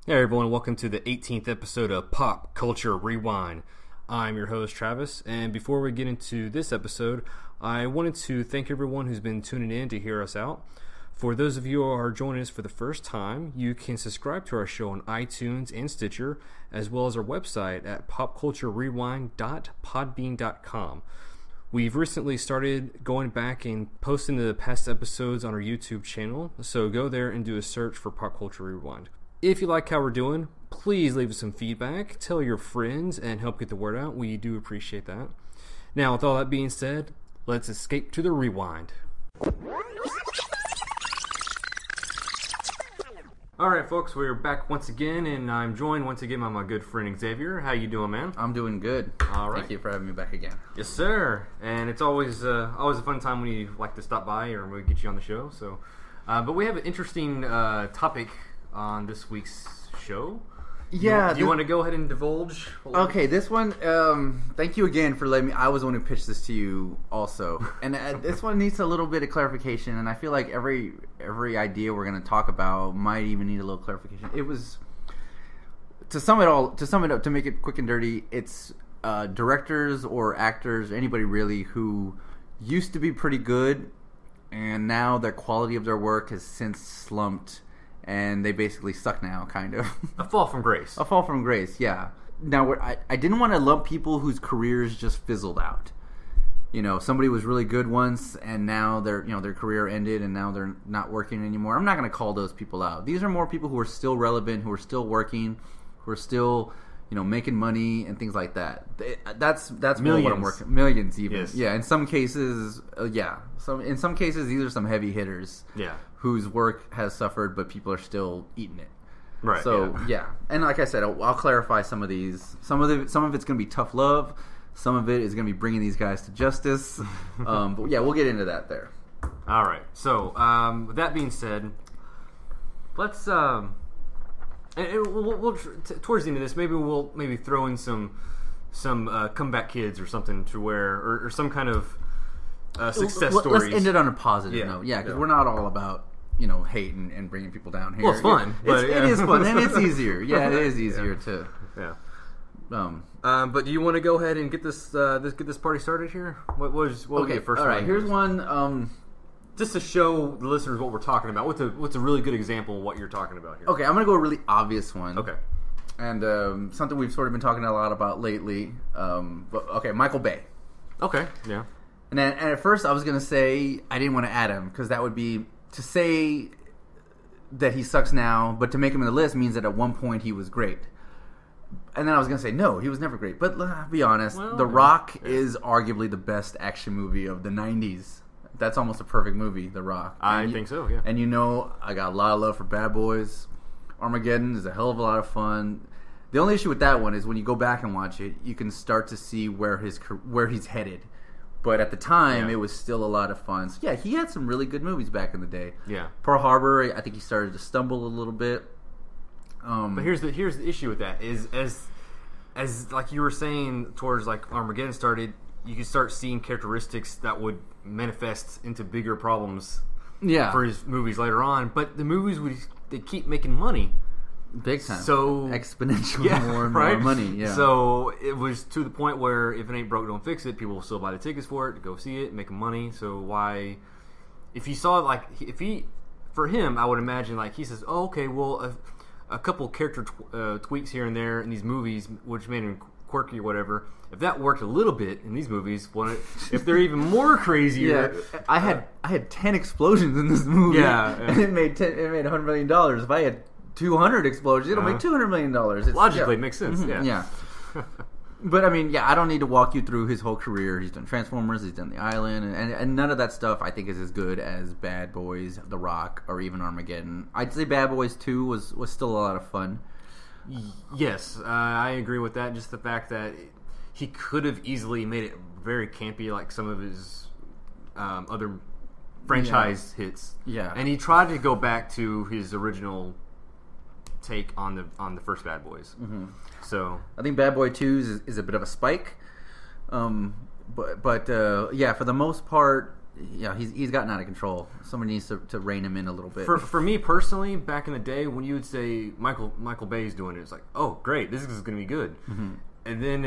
Hey everyone, welcome to the 18th episode of Pop Culture Rewind. I'm your host Travis, and before we get into this episode, I wanted to thank everyone who's been tuning in to hear us out. For those of you who are joining us for the first time, you can subscribe to our show on iTunes and Stitcher, as well as our website at popculturerewind.podbean.com. We've recently started going back and posting the past episodes on our YouTube channel, so go there and do a search for Pop Culture Rewind. If you like how we're doing, please leave us some feedback, tell your friends, and help get the word out. We do appreciate that. Now, with all that being said, let's escape to the rewind. Alright folks, we're back once again, and I'm joined once again by my good friend Xavier. How you doing, man? I'm doing good. Alright. Thank you for having me back again. Yes, sir. And it's always a fun time when you like to stop by or we get you on the show. So, but we have an interesting topic on this week's show. Yeah. Do you want to go ahead and divulge? Okay, this one, thank you again for letting me, I was the one who pitched this to you also. And this one needs a little bit of clarification, and I feel like every idea we're going to talk about might even need a little clarification. It was, to sum it up, to make it quick and dirty, it's directors or actors, anybody really, who used to be pretty good, and now their quality of their work has since slumped. And they basically suck now, kind of. A fall from grace. A fall from grace, yeah. Now, I didn't want to lump people whose careers just fizzled out. You know, somebody was really good once, and now their career ended, and now they're not working anymore. I'm not going to call those people out. These are more people who are still relevant, who are still working, who are still, making money and things like that. That's millions. More what I'm working. Millions, even. Yes. Yeah. In some cases, in some cases, these are some heavy hitters. Yeah. Whose work has suffered, but people are still eating it. Right. So yeah. And like I said, I'll clarify some of these. Some of it's going to be tough love. Some of it is going to be bringing these guys to justice. But yeah, we'll get into that there. All right. So with that being said, let's we'll towards the end of this, we'll throw in some comeback kids or something to where or some kind of success stories. Let's end it on a positive note. Yeah, because we're not all about hate and bringing people down here. Well, it's fun. It is fun, and it's easier. Yeah, it is easier to. Yeah. But do you want to go ahead and get this party started here? What would be the first one? All right, here's one. Just to show the listeners what we're talking about. What's a really good example of what you're talking about here? Okay, I'm going to go a really obvious one. Okay. And something we've sort of been talking a lot about lately. Michael Bay. Okay, yeah. And at first I was going to say I didn't want to add him because that would be to say that he sucks now, but to make him in the list means that at one point he was great. And then I was going to say no, he was never great. But let's be honest, The Rock is arguably the best action movie of the 90s. That's almost a perfect movie, The Rock. I think so, yeah. And I got a lot of love for Bad Boys. Armageddon is a hell of a lot of fun. The only issue with that one is when you go back and watch it, you can start to see where he's headed. But at the time, It was still a lot of fun. So, yeah, he had some really good movies back in the day. Yeah. Pearl Harbor, I think he started to stumble a little bit. But here's the issue with that is as like you were saying towards like Armageddon started, you could start seeing characteristics that would manifest into bigger problems. Yeah. For his movies later on, but the movies they keep making money. Big time. So exponentially more and more money. Yeah. So it was to the point where if it ain't broke, don't fix it. People will still buy the tickets for it, go see it, make money. So why? If you saw for him, I would imagine he says, "Oh, okay, well, a couple character tweaks here and there in these movies, which made him quirky or whatever. If that worked a little bit in these movies, if they're even more crazier, I had 10 explosions in this movie, and it made $100 million. If I had 200 explosions, it'll make $200 million. Logically, it makes sense. Mm-hmm, yeah. But I mean, I don't need to walk you through his whole career. He's done Transformers, he's done The Island, and none of that stuff I think is as good as Bad Boys, The Rock, or even Armageddon. I'd say Bad Boys 2 was still a lot of fun. Yes, I agree with that. Just the fact that he could have easily made it very campy, like some of his other franchise hits. Yeah, and he tried to go back to his original take on the first Bad Boys. Mm-hmm. So I think Bad Boy 2 is a bit of a spike, but for the most part, he's gotten out of control. Somebody needs to rein him in a little bit. For me personally, back in the day, when you would say Michael Bay's doing it, it's like, oh, great, this is going to be good. Mm-hmm. And then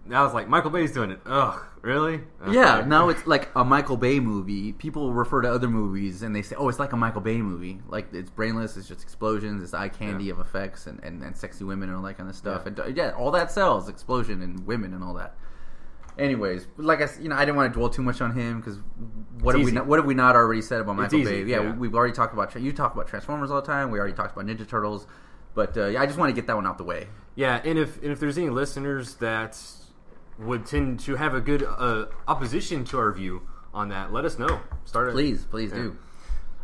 now it's like, Michael Bay's doing it. Ugh, really? Okay. Yeah, now it's like a Michael Bay movie. People refer to other movies and they say, oh, it's like a Michael Bay movie. Like, it's brainless, it's just explosions, it's eye candy of effects and sexy women and all that kind of stuff. Yeah. And all that sells, explosion and women and all that. Anyways, like I didn't want to dwell too much on him because what have we not already said about Michael Bay? Yeah, we've already talked about. You talk about Transformers all the time. We already talked about Ninja Turtles, but I just want to get that one out the way. Yeah, and if there's any listeners that would tend to have a good opposition to our view on that, let us know. Please do.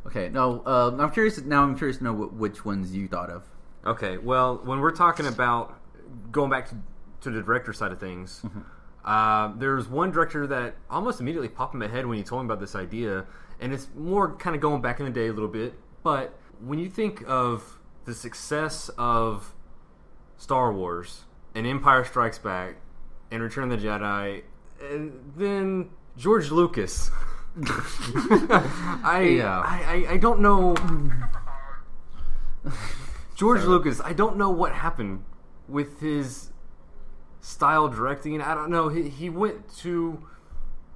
Okay, no, I'm curious to know which ones you thought of. Okay, well, when we're talking about going back to the director side of things. Mm-hmm. There's one director that almost immediately popped in my head when he told me about this idea, and it's more kind of going back in the day a little bit, but when you think of the success of Star Wars and Empire Strikes Back and Return of the Jedi, and then George Lucas, I don't know. George Lucas, I don't know what happened with his style directing. I don't know. He went to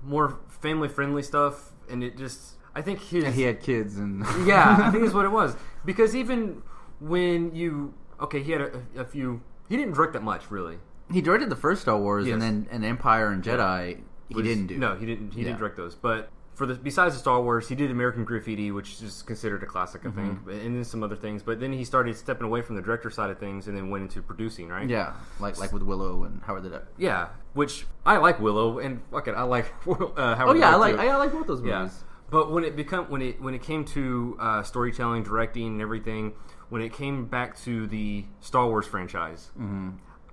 more family friendly stuff, and it just, I think he had kids and I think that's what it was. Because even when he had a few. He didn't direct that much, really. He directed the first Star Wars, and then Empire and Jedi. He didn't do. No, he didn't. He didn't direct those, but. Besides the Star Wars, he did American Graffiti, which is considered a classic, I think, and then some other things. But then he started stepping away from the director side of things, and then went into producing, right? Yeah, like with Willow and Howard the Duck. Yeah, which I like Willow, and fuck it, I like Howard. Oh yeah, I like both those movies. Yeah. But when it came to storytelling, directing, and everything, when it came back to the Star Wars franchise,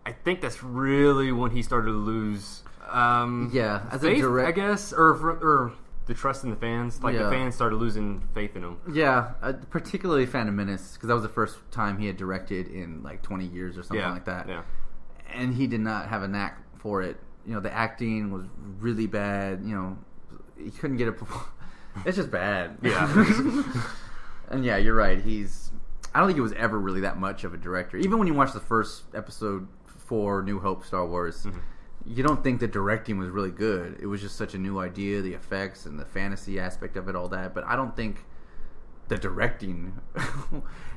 I think that's really when he started to lose. As faith, a I guess, or the trust in the fans. Like, the fans started losing faith in him. Yeah, particularly Phantom Menace, because that was the first time he had directed in like 20 years or something like that. Yeah. And he did not have a knack for it. You know, the acting was really bad. You know, he couldn't get it. It's just bad. Yeah. And yeah, you're right. I don't think he was ever really that much of a director. Even when you watch the first episode for New Hope Star Wars, you don't think the directing was really good. It was just such a new idea, the effects and the fantasy aspect of it, all that. But I don't think the directing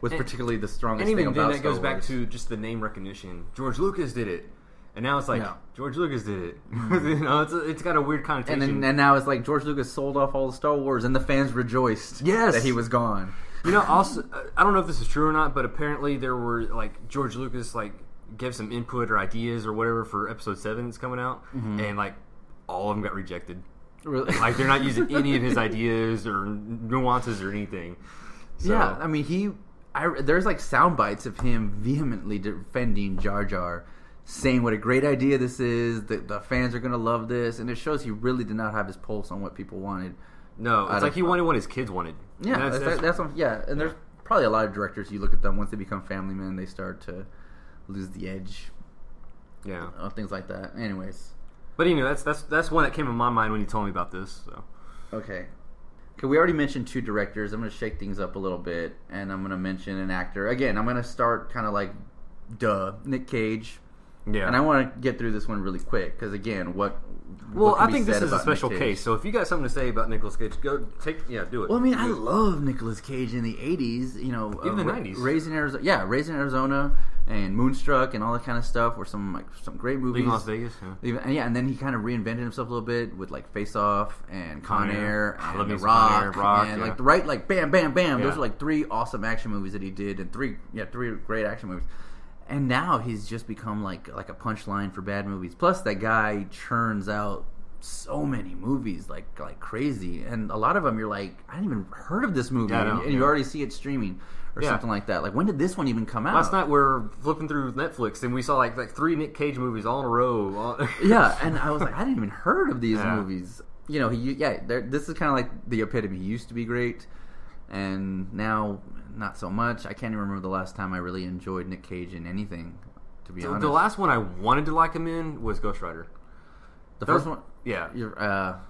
was particularly the strongest thing about Star Wars. And even then, that goes back to just the name recognition. George Lucas did it. And now it's like, George Lucas did it. You know, it's got a weird connotation. And now it's like George Lucas sold off all the Star Wars, and the fans rejoiced that he was gone. You know, also, I don't know if this is true or not, but apparently there were, like, George Lucas, like, gave some input or ideas or whatever for episode 7 that's coming out, and like all of them got rejected. Really? Like, they're not using any of his ideas or nuances or anything. So, yeah, I mean, there's like sound bites of him vehemently defending Jar Jar, saying what a great idea this is, that the fans are going to love this, and it shows he really did not have his pulse on what people wanted. No, it's like he wanted what his kids wanted. Yeah, that's what, and there's probably a lot of directors, you look at them, once they become family men, they start to lose the edge. Yeah. Things like that. Anyways. But anyway, that's one that came in my mind when you told me about this. So. Okay, we already mentioned 2 directors. I'm going to shake things up a little bit, and I'm going to mention an actor. Again, I'm going to start kind of like, Nick Cage. Yeah. And I want to get through this one really quick, because again, I think this is a special case. So if you got something to say about Nicolas Cage, do it. Well, I mean, I love Nicolas Cage in the 80s, you know. Even the 90s. Raising Arizona, and Moonstruck, and all that kind of stuff were some great movies. Leaving Las Vegas, and then he kind of reinvented himself a little bit with, like, Face Off, and Con Air, and The Rock, and, like, like, bam, bam, bam. Yeah. Those are, like, 3 awesome action movies that he did, and 3 great action movies. And now he's just become like a punchline for bad movies. Plus, that guy churns out so many movies like crazy, and a lot of them you're like, I didn't even heard of this movie, and you already see it streaming or something like that. Like, when did this one even come out? Last night we're flipping through Netflix and we saw like 3 Nick Cage movies all in a row. Yeah, and I was like, I didn't even heard of these movies. You know, this is kind of like the epitome. He used to be great, and now not so much. I can't even remember the last time I really enjoyed Nick Cage in anything, to be honest. The last one I wanted to like him in was Ghost Rider. The first one? Yeah.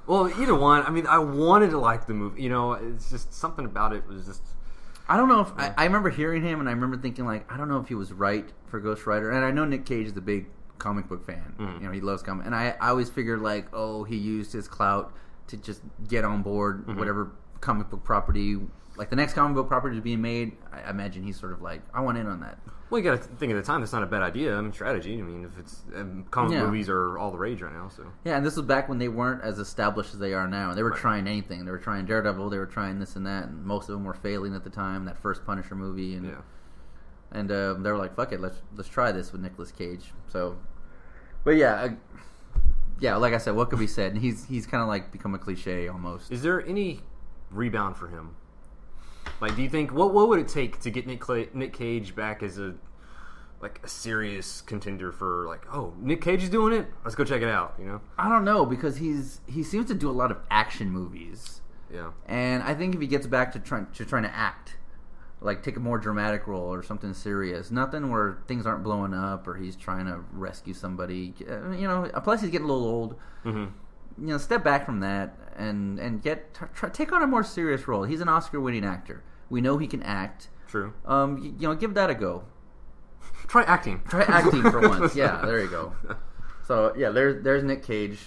Well, either one. I mean, I wanted to like the movie. It's just something about it was just... I don't know if... I remember hearing him, and I remember thinking, I don't know if he was right for Ghost Rider. And I know Nick Cage is a big comic book fan. Mm-hmm. He loves comic. And I always figured, he used his clout to just get on board whatever comic book property... the next comic book property is being made, I imagine he's sort of I want in on that. Well, you got to think at the time, that's not a bad idea. I mean, strategy. I mean, if it's... comic movies are all the rage right now, so... Yeah, and this was back when they weren't as established as they are now. They were trying anything. They were trying Daredevil, they were trying this and that, and most of them were failing at the time, that first Punisher movie. And, and they were like, fuck it, let's try this with Nicolas Cage. So... But yeah, like I said, what could be said? And he's kind of become a cliche almost. Is there any rebound for him? Do you think what would it take to get Nick Cage back as a serious contender for Nick Cage is doing it? Let's go check it out. I don't know, because he seems to do a lot of action movies. Yeah, and I think if he gets back to trying to act, take a more dramatic role or something serious, nothing where things aren't blowing up or he's trying to rescue somebody. Plus he's getting a little old. Mm-hmm. Step back from that and take on a more serious role. He's an Oscar-winning actor. We know he can act. True. Give that a go. Try acting. Try acting for once. Yeah, there you go. So yeah, there's Nick Cage.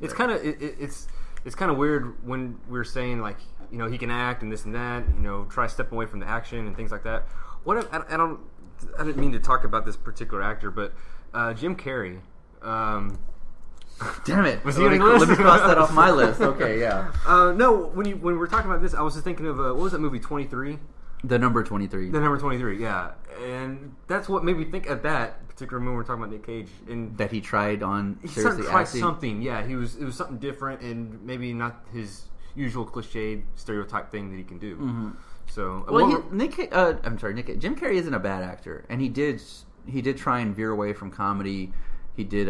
It's kind of it's kind of weird when we're saying he can act and this and that. Try stepping away from the action and things like that. I didn't mean to talk about this particular actor, but Jim Carrey. Damn it! Was he on your list? Let me cross that off my list. Okay, yeah. No, when we're talking about this, I was just thinking of what was that movie, 23? The number 23. The number 23, yeah. And that's what made me think of that particular movie. We're talking about Nick Cage, and that he tried on he seriously tried acting. Something. Yeah, it was something different, and maybe not his usual cliched stereotype thing that he can do. Mm-hmm. So, Jim Carrey isn't a bad actor, and he did try and veer away from comedy. He did,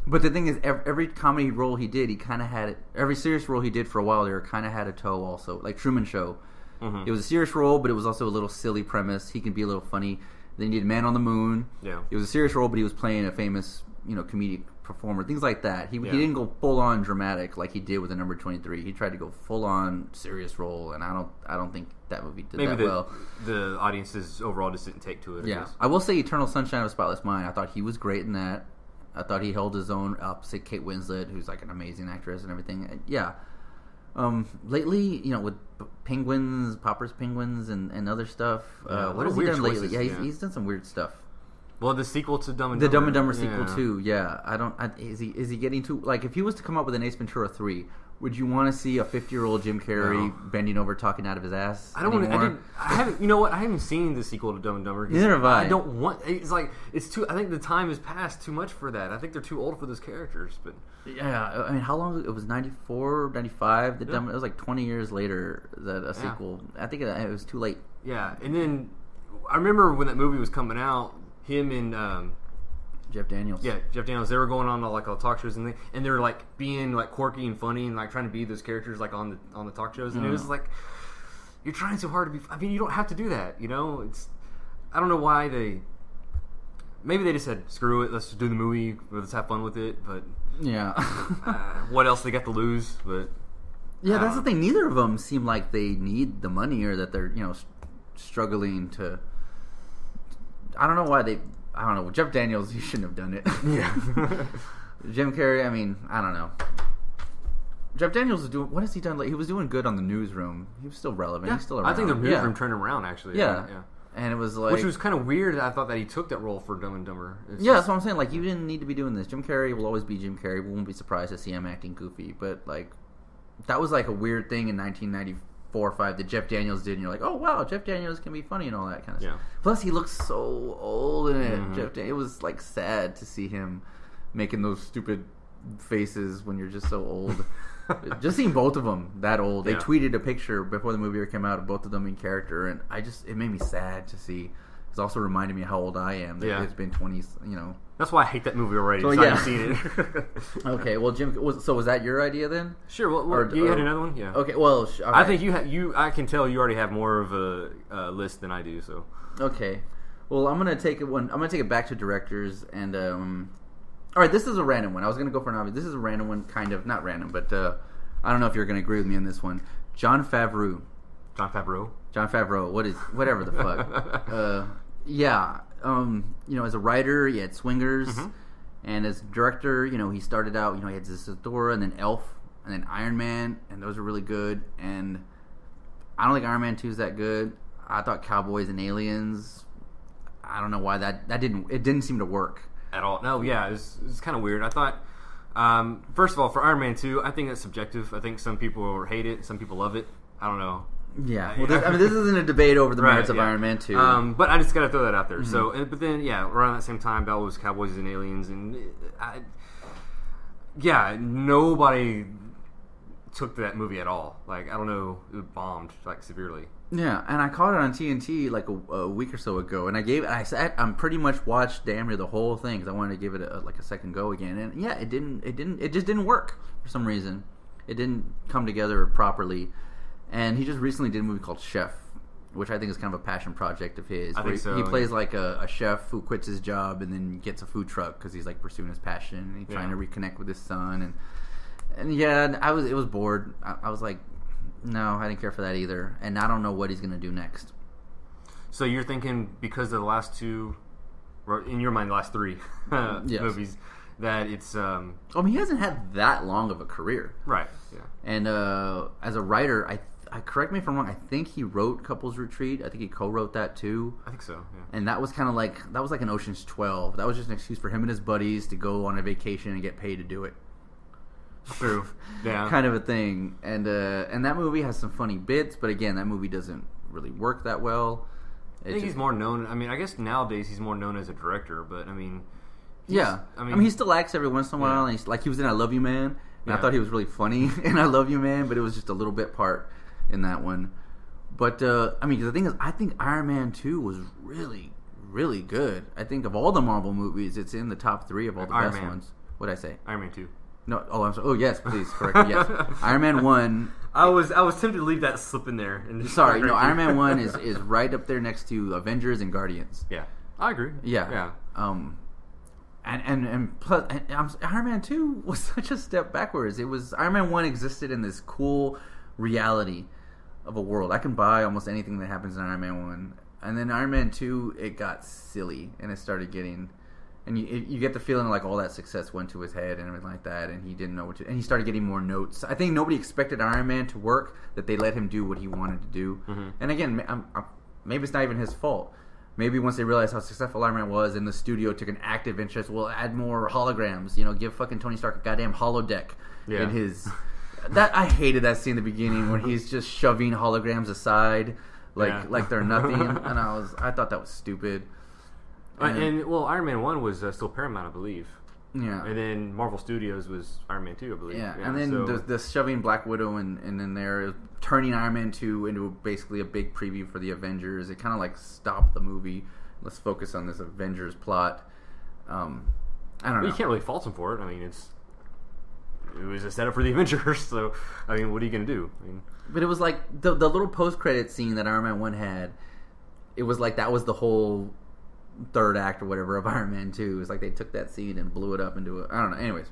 but the thing is, every comedy role he did, he kind of had it. Every serious role he did for a while there kind of had a toe also, like Truman Show. Mm-hmm. It was a serious role, but it was also a little silly premise. He can be a little funny. Then he did Man on the Moon. Yeah, it was a serious role, but he was playing a famous, comedic performer. Things like that. He didn't go full on dramatic like he did with the number 23. He tried to go full on serious role, and I don't think that movie did that well. The audiences overall just didn't take to it. I will say Eternal Sunshine of a Spotless Mind. I thought he was great in that. I thought he held his own opposite Kate Winslet, who's an amazing actress and everything. Yeah. Lately, with Popper's Penguins and other stuff. What has he done lately? Yeah, he's done some weird stuff. Well, the sequel to Dumb and Dumber. The Dumb and Dumber sequel too. Yeah, is he getting too if he was to come up with an Ace Ventura 3? Would you want to see a 50-year-old Jim Carrey bending over talking out of his ass? I don't want to. I haven't. You know what? I haven't seen the sequel to Dumb and Dumber. Neither have I. I don't want. It's too. I think the time has passed too much for that. I think they're too old for those characters. But yeah, I mean, how long? It was 94, 95. It was 20 years later that a sequel. I think it was too late. Yeah, and then I remember when that movie was coming out. Him and Jeff Daniels. Yeah, Jeff Daniels. They were going on all talk shows and they were being quirky and funny and trying to be those characters on the talk shows, and it was you're trying so hard to be. I mean, you don't have to do that. It's. I don't know why maybe they just said screw it. Let's just do the movie. Let's have fun with it. But yeah, what else they got to lose? But yeah, that's the thing. Neither of them seem like they need the money or that they're struggling to. I don't know why they. I don't know. Jeff Daniels, he shouldn't have done it. Yeah. Jim Carrey, I mean, I don't know. Jeff Daniels is doing. What has he done? He was doing good on The Newsroom. He was still relevant. Yeah. He's still around. I think The Newsroom turned him around actually. Yeah. And it was which was kind of weird. I thought that he took that role for Dumb and Dumber. That's what I'm saying. You didn't need to be doing this. Jim Carrey will always be Jim Carrey. We won't be surprised to see him acting goofy. But that was a weird thing in 1994 or 5 that Jeff Daniels did, and you're like, oh wow, Jeff Daniels can be funny and all that kind of stuff. Plus, he looks so old in it. Mm-hmm. It was sad to see him making those stupid faces when you're just so old. Just seeing both of them that old. They tweeted a picture before the movie came out of both of them in character, and it made me sad to see. It's also reminded me how old I am. It's been 20. That's why I hate that movie already. So I haven't seen it. Okay, well, Jim. So was that your idea then? Sure. Well, you had another one, yeah. Okay. Well, okay. I think you. I can tell you already have more of a list than I do. So. Okay. Well, I'm gonna take it back to directors, and All right, this is a random one. I was going to go for an obvious. This is a random one, kind of. Not random, but I don't know if you're going to agree with me on this one. Jon Favreau. Jon Favreau? Jon Favreau. Whatever the fuck. Yeah. As a writer, he had Swingers. Mm-hmm. And as director, he started out, he had Zora and then Elf and then Iron Man. And those were really good. And I don't think Iron Man 2 is that good. I thought Cowboys and Aliens, I don't know why that didn't seem to work. At all. No, yeah, it's kind of weird. I thought, first of all, for Iron Man 2, I think that's subjective. I think some people hate it, some people love it. I don't know. Yeah, well, this isn't a debate over the merits of Iron Man 2. But I just got to throw that out there. Mm-hmm. So, but then, around that same time, that was Cowboys and Aliens, and nobody took to that movie at all. Like, I don't know, it bombed like severely. Yeah, and I caught it on TNT like a week or so ago, and I'm pretty much watched damn near the whole thing because I wanted to give it a second go again, and it just didn't work for some reason. It didn't come together properly, and he just recently did a movie called Chef, which I think is kind of a passion project of his. I think so. He plays like a chef who quits his job and then gets a food truck because he's like pursuing his passion and he's trying to reconnect with his son, and it was bored. I was like, no, I didn't care for that either. And I don't know what he's going to do next. So you're thinking because of the last two, or in your mind, the last three movies, that it's... he hasn't had that long of a career. Right, yeah. And as a writer, I correct me if I'm wrong, I think he wrote Couples Retreat. I think he co-wrote that too. I think so, yeah. And that was kind of like an Ocean's 12. That was just an excuse for him and his buddies to go on a vacation and get paid to do it. True. Yeah. Kind of a thing. And that movie has some funny bits, but again, that movie doesn't really work that well. I think he's more known. I mean, I guess nowadays he's more known as a director, but I mean, he still acts every once in a while. And he was in I Love You Man, and I thought he was really funny in I Love You Man, but it was just a little bit part in that one. But the thing is, I think Iron Man 2 was really, really good. I think of all the Marvel movies, it's in the top 3 of all the best ones. What'd I say? Iron Man 2. No, I'm sorry. Oh, yes, please, correct me. Yes. Iron Man 1. I was tempted to leave that slip in there. Sorry, Iron Man 1 is right up there next to Avengers and Guardians. Yeah, I agree. Yeah. And plus, Iron Man 2 was such a step backwards. It was Iron Man 1 existed in this cool reality of a world. I can buy almost anything that happens in Iron Man 1. And then Iron Man 2, it got silly, and it started getting... And you get the feeling like all that success went to his head and everything like that, and he didn't know what to... And he started getting more notes. I think nobody expected Iron Man to work, that they let him do what he wanted to do. Mm-hmm. And again, maybe it's not even his fault. Maybe once they realized how successful Iron Man was and the studio took an active interest, we'll add more holograms. Give fucking Tony Stark a goddamn holodeck in his... I hated that scene in the beginning when he's just shoving holograms aside like they're nothing. And I thought that was stupid. Iron Man 1 was still Paramount, I believe. Yeah. And then Marvel Studios was Iron Man 2, I believe. Yeah, and then the shoving Black Widow and then there, turning Iron Man 2 into basically a big preview for the Avengers. It kind of like stopped the movie. Let's focus on this Avengers plot. I don't know. You can't really fault him for it. I mean, it was a setup for the Avengers, so, I mean, what are you going to do? But it was like the little post-credit scene that Iron Man 1 had, it was like that was the whole... third act or whatever of Iron Man 2. It's like they took that scene and blew it up into I don't know. Anyways,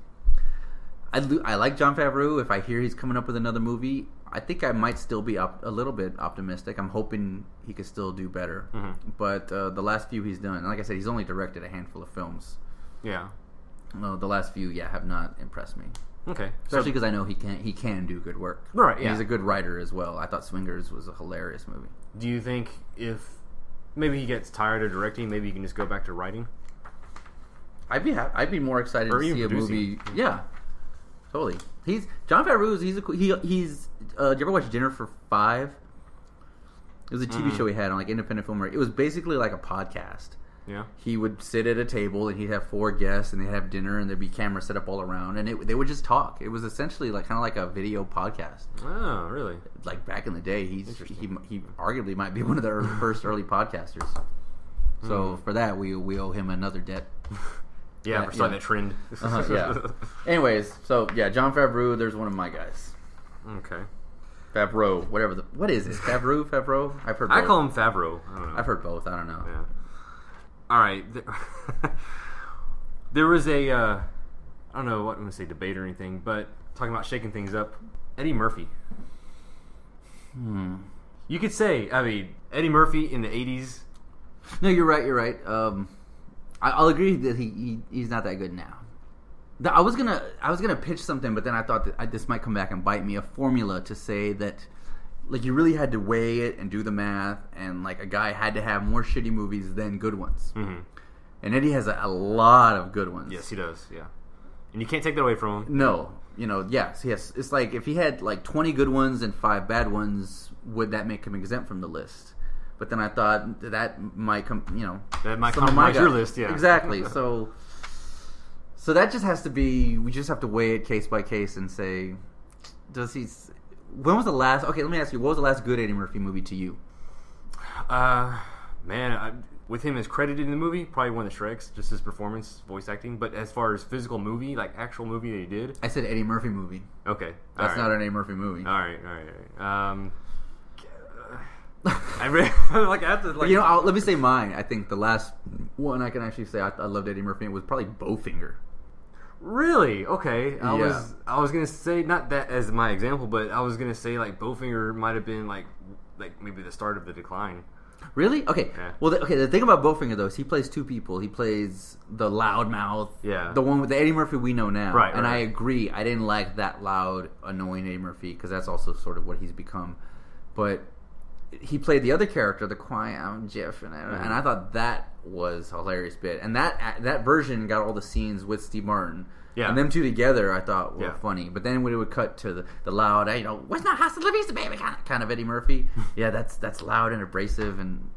I like Jon Favreau. If I hear he's coming up with another movie, I think I might still be a little bit optimistic. I'm hoping he could still do better. Mm-hmm. But the last few he's done, and like I said, he's only directed a handful of films. Yeah. Well, the last few, have not impressed me. Okay. Especially because I know he can do good work. Right. Yeah. And he's a good writer as well. I thought Swingers was a hilarious movie. Do you think if maybe he gets tired of directing, maybe he can just go back to writing? I'd be more excited to see a movie. Yeah, totally. Jon Favreau. Did you ever watch Dinner for Five? It was a TV show he had on like independent film. It was basically like a podcast. Yeah. He would sit at a table and he'd have 4 guests and they'd have dinner and there'd be cameras set up all around and they would just talk. It was essentially like kind of like a video podcast. Oh, really? Like back in the day, he arguably might be one of the first early podcasters. So for that, we owe him another debt. Yeah, for starting that trend. Yeah. Anyways, so yeah, Jon Favreau. There's one of my guys. Okay. Favreau, whatever what is it? Favreau? I've heard both. I call him Favreau. I don't know. I've heard both. I don't know. Yeah. All right. There was a I don't know what I'm going to say, debate or anything, but talking about shaking things up, Eddie Murphy. You could say, I mean, Eddie Murphy in the 80s. No, you're right. I'll agree that he's not that good now. I was gonna pitch something, but then I thought that this might come back and bite me. A formula to say that, like, you really had to weigh it and do the math, and like a guy had to have more shitty movies than good ones. Mm-hmm. And Eddie has a lot of good ones. Yes, he does. Yeah, and you can't take that away from him. No, yes. It's like if he had like 20 good ones and 5 bad ones, would that make him exempt from the list? But then I thought that might come, that might compromise your list. Yeah, exactly. So that just has to be. We just have to weigh it case by case and say, does he? When was the last? Okay, let me ask you. What was the last good Eddie Murphy movie to you? With him as credited in the movie, probably one of the Shreks, just his performance, voice acting. But as far as physical movie, like actual movie that he did, I said Eddie Murphy movie. Okay, that's not an Eddie Murphy movie. All right. I have to like. Let me say mine. I think the last one I can actually say I loved Eddie Murphy was probably Bowfinger. Really? Okay. I was gonna say not that as my example, but I was gonna say like Bowfinger might have been like maybe the start of the decline. Really? Okay. Yeah. Well, the thing about Bowfinger though is he plays 2 people. He plays the loudmouth, the one with the Eddie Murphy we know now. Right. And I agree. I didn't like that loud, annoying Eddie Murphy because that's also sort of what he's become. But he played the other character, the quiet Jeff, and I thought that was a hilarious bit. And that version got all the scenes with Steve Martin. Yeah. And them two together, I thought were funny. But then when it would cut to the loud, what's not hostile vista, baby, kind of Eddie Murphy. Yeah, that's loud and abrasive and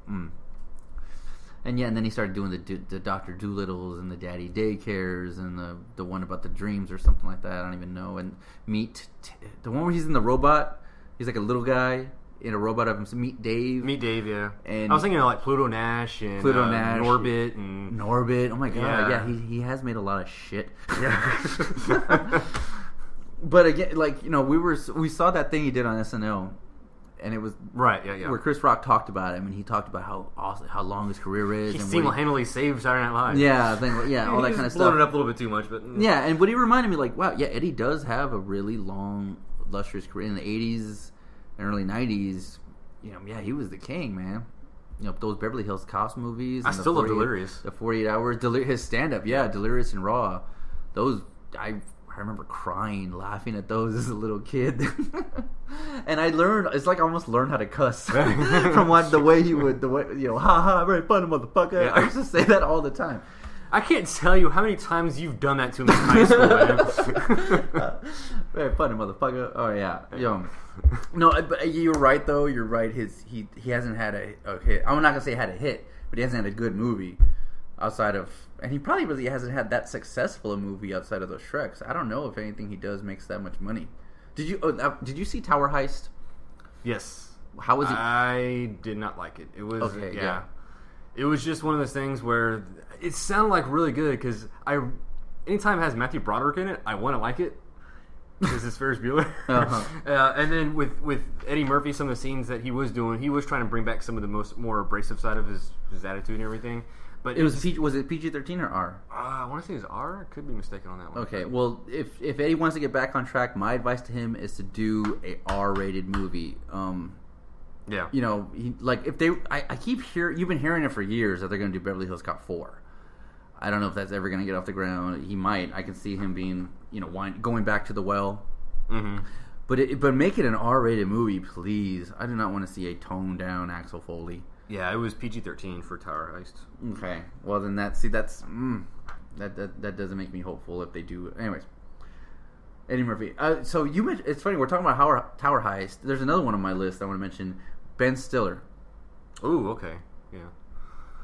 and then he started doing the Dr. Doolittles and the Daddy Daycares and the one about the dreams or something like that. I don't even know. And the one where he's in the robot. He's like a little guy in a robot of him. Meet Dave. Yeah. And I was thinking of like Pluto Nash, Norbit and Norbit. Oh my god, yeah he has made a lot of shit. Yeah. But again, like we saw that thing he did on SNL, and it was right, yeah, where Chris Rock talked about him, and he talked about how long his career is. He single-handedly saved Saturday Night Live. Yeah, all that kind of stuff. Blown it up a little bit too much, but yeah. And what he reminded me, like, wow, yeah, Eddie does have a really long, lustrous career in the '80s. Early 90s, he was the king, man. Those Beverly Hills Cops movies. I still love Delirious. The 48 Hours, his stand-up, Delirious and Raw. Those, I remember crying, laughing at those as a little kid. And I learned, it's like I almost learned how to cuss from the way he would, ha ha, very funny motherfucker. Yeah. I used to say that all the time. I can't tell you how many times you've done that to me in high school, man. Very funny motherfucker. Oh yeah, No, but you're right though. You're right. He hasn't had a hit. I'm not gonna say had a hit, but he hasn't had a good movie outside of, and he probably really hasn't had that successful a movie outside of those Shreks. I don't know if anything he does makes that much money. Did you see Tower Heist? Yes. How was it? I did not like it. It was okay. Yeah. It was just one of those things where it sounded like really good because anytime it has Matthew Broderick in it, I want to like it because it's Ferris Bueller. Uh-huh. And then with Eddie Murphy, some of the scenes that he was doing, he was trying to bring back some of the more abrasive side of his attitude and everything. But was it PG-13 or R? I want to say it was R. I could be mistaken on that one. Okay, well, if Eddie wants to get back on track, my advice to him is to do a R-rated movie. Yeah. I keep hearing, you've been hearing it for years that they're going to do Beverly Hills Cop 4. I don't know if that's ever going to get off the ground. He might. I can see him being, going back to the well. Mm-hmm. But make it an R-rated movie, please. I do not want to see a toned down Axel Foley. Yeah, it was PG-13 for Tower Heist. Okay. Well, then that doesn't make me hopeful if they do. Anyways. Eddie Murphy. So you mentioned, it's funny, we're talking about Tower Heist. There's another one on my list I want to mention. Ben Stiller. Ooh, okay. Yeah.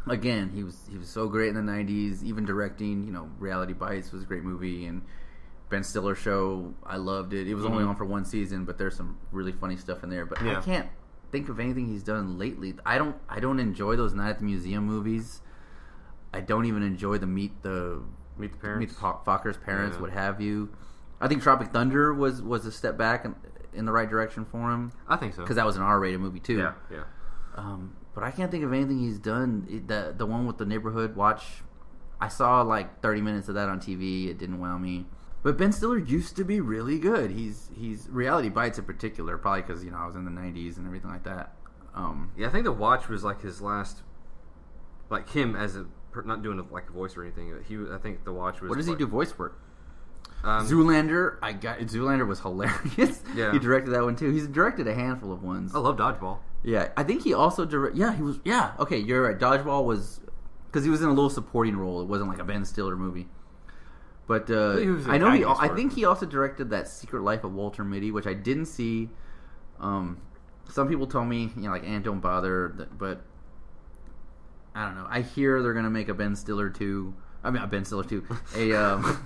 Again, he was so great in the 90s, even directing, Reality Bites was a great movie, and Ben Stiller show, I loved it. It was only on for one season, but there's some really funny stuff in there. But I can't think of anything he's done lately. I don't enjoy those Night at the Museum movies. I don't even enjoy the Meet the Parents. Meet the Fockers Parents, what have you. I think Tropic Thunder was a step back in the right direction for him. I think so. Because that was an R-rated movie, too. Yeah. But I can't think of anything he's done. The one with the neighborhood watch, I saw like 30 minutes of that on TV. It didn't wow me. But Ben Stiller used to be really good. He's Reality Bites in particular, probably because I was in the '90s and everything like that. Yeah, I think The Watch was like his last, like him as a not doing a voice or anything. I think The Watch was. What does he do voice work? Zoolander. Zoolander was hilarious. Yeah, he directed that one too. He's directed a handful of ones. I love Dodgeball. Yeah, I think he also he was. Yeah, okay, you're right. Dodgeball was because he was in a little supporting role. It wasn't like a Ben Stiller movie. But I know I think he also directed that Secret Life of Walter Mitty, which I didn't see. Some people told me, like, don't bother. But I don't know. I hear they're gonna make a Ben Stiller 2. I mean, a Ben Stiller 2.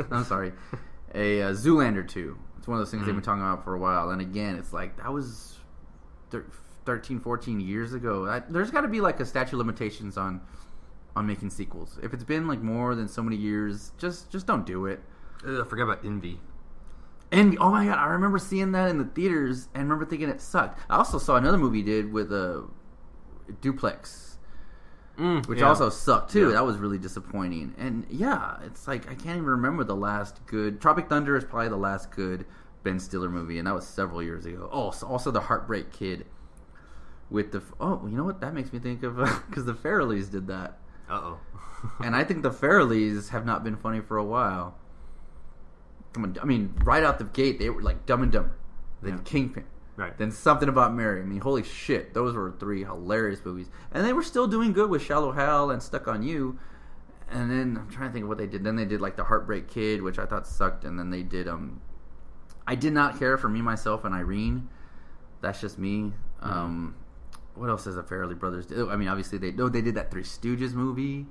I'm sorry, a Zoolander 2. It's one of those things they've been talking about for a while. And again, it's like that was 13, 14 years ago. There's got to be like a statute of limitations on making sequels. If it's been like more than so many years, just don't do it. I forgot about Envy. Envy. Oh my god, I remember seeing that in the theaters and remember thinking it sucked. I also saw another movie he did with a Duplex, which also sucked too. Yeah. That was really disappointing. And yeah, it's like I can't even remember the last good. Tropic Thunder is probably the last good Ben Stiller movie, and that was several years ago. Oh, also The Heartbreak Kid with the. Oh, you know what? That makes me think of because the Farrellys did that. Uh-oh. And I think the Farrellys have not been funny for a while. Come on, I mean, right out the gate, they were like Dumb and Dumber, then Kingpin, right? Then Something About Mary. I mean, holy shit, those were 3 hilarious movies. And they were still doing good with Shallow Hal and Stuck on You. And then, I'm trying to think of what they did. Then they did like The Heartbreak Kid, which I thought sucked. And then they did, I did not care for Me, Myself, and Irene. That's just me. What else does the Farrelly brothers do? I mean, obviously they did that Three Stooges movie,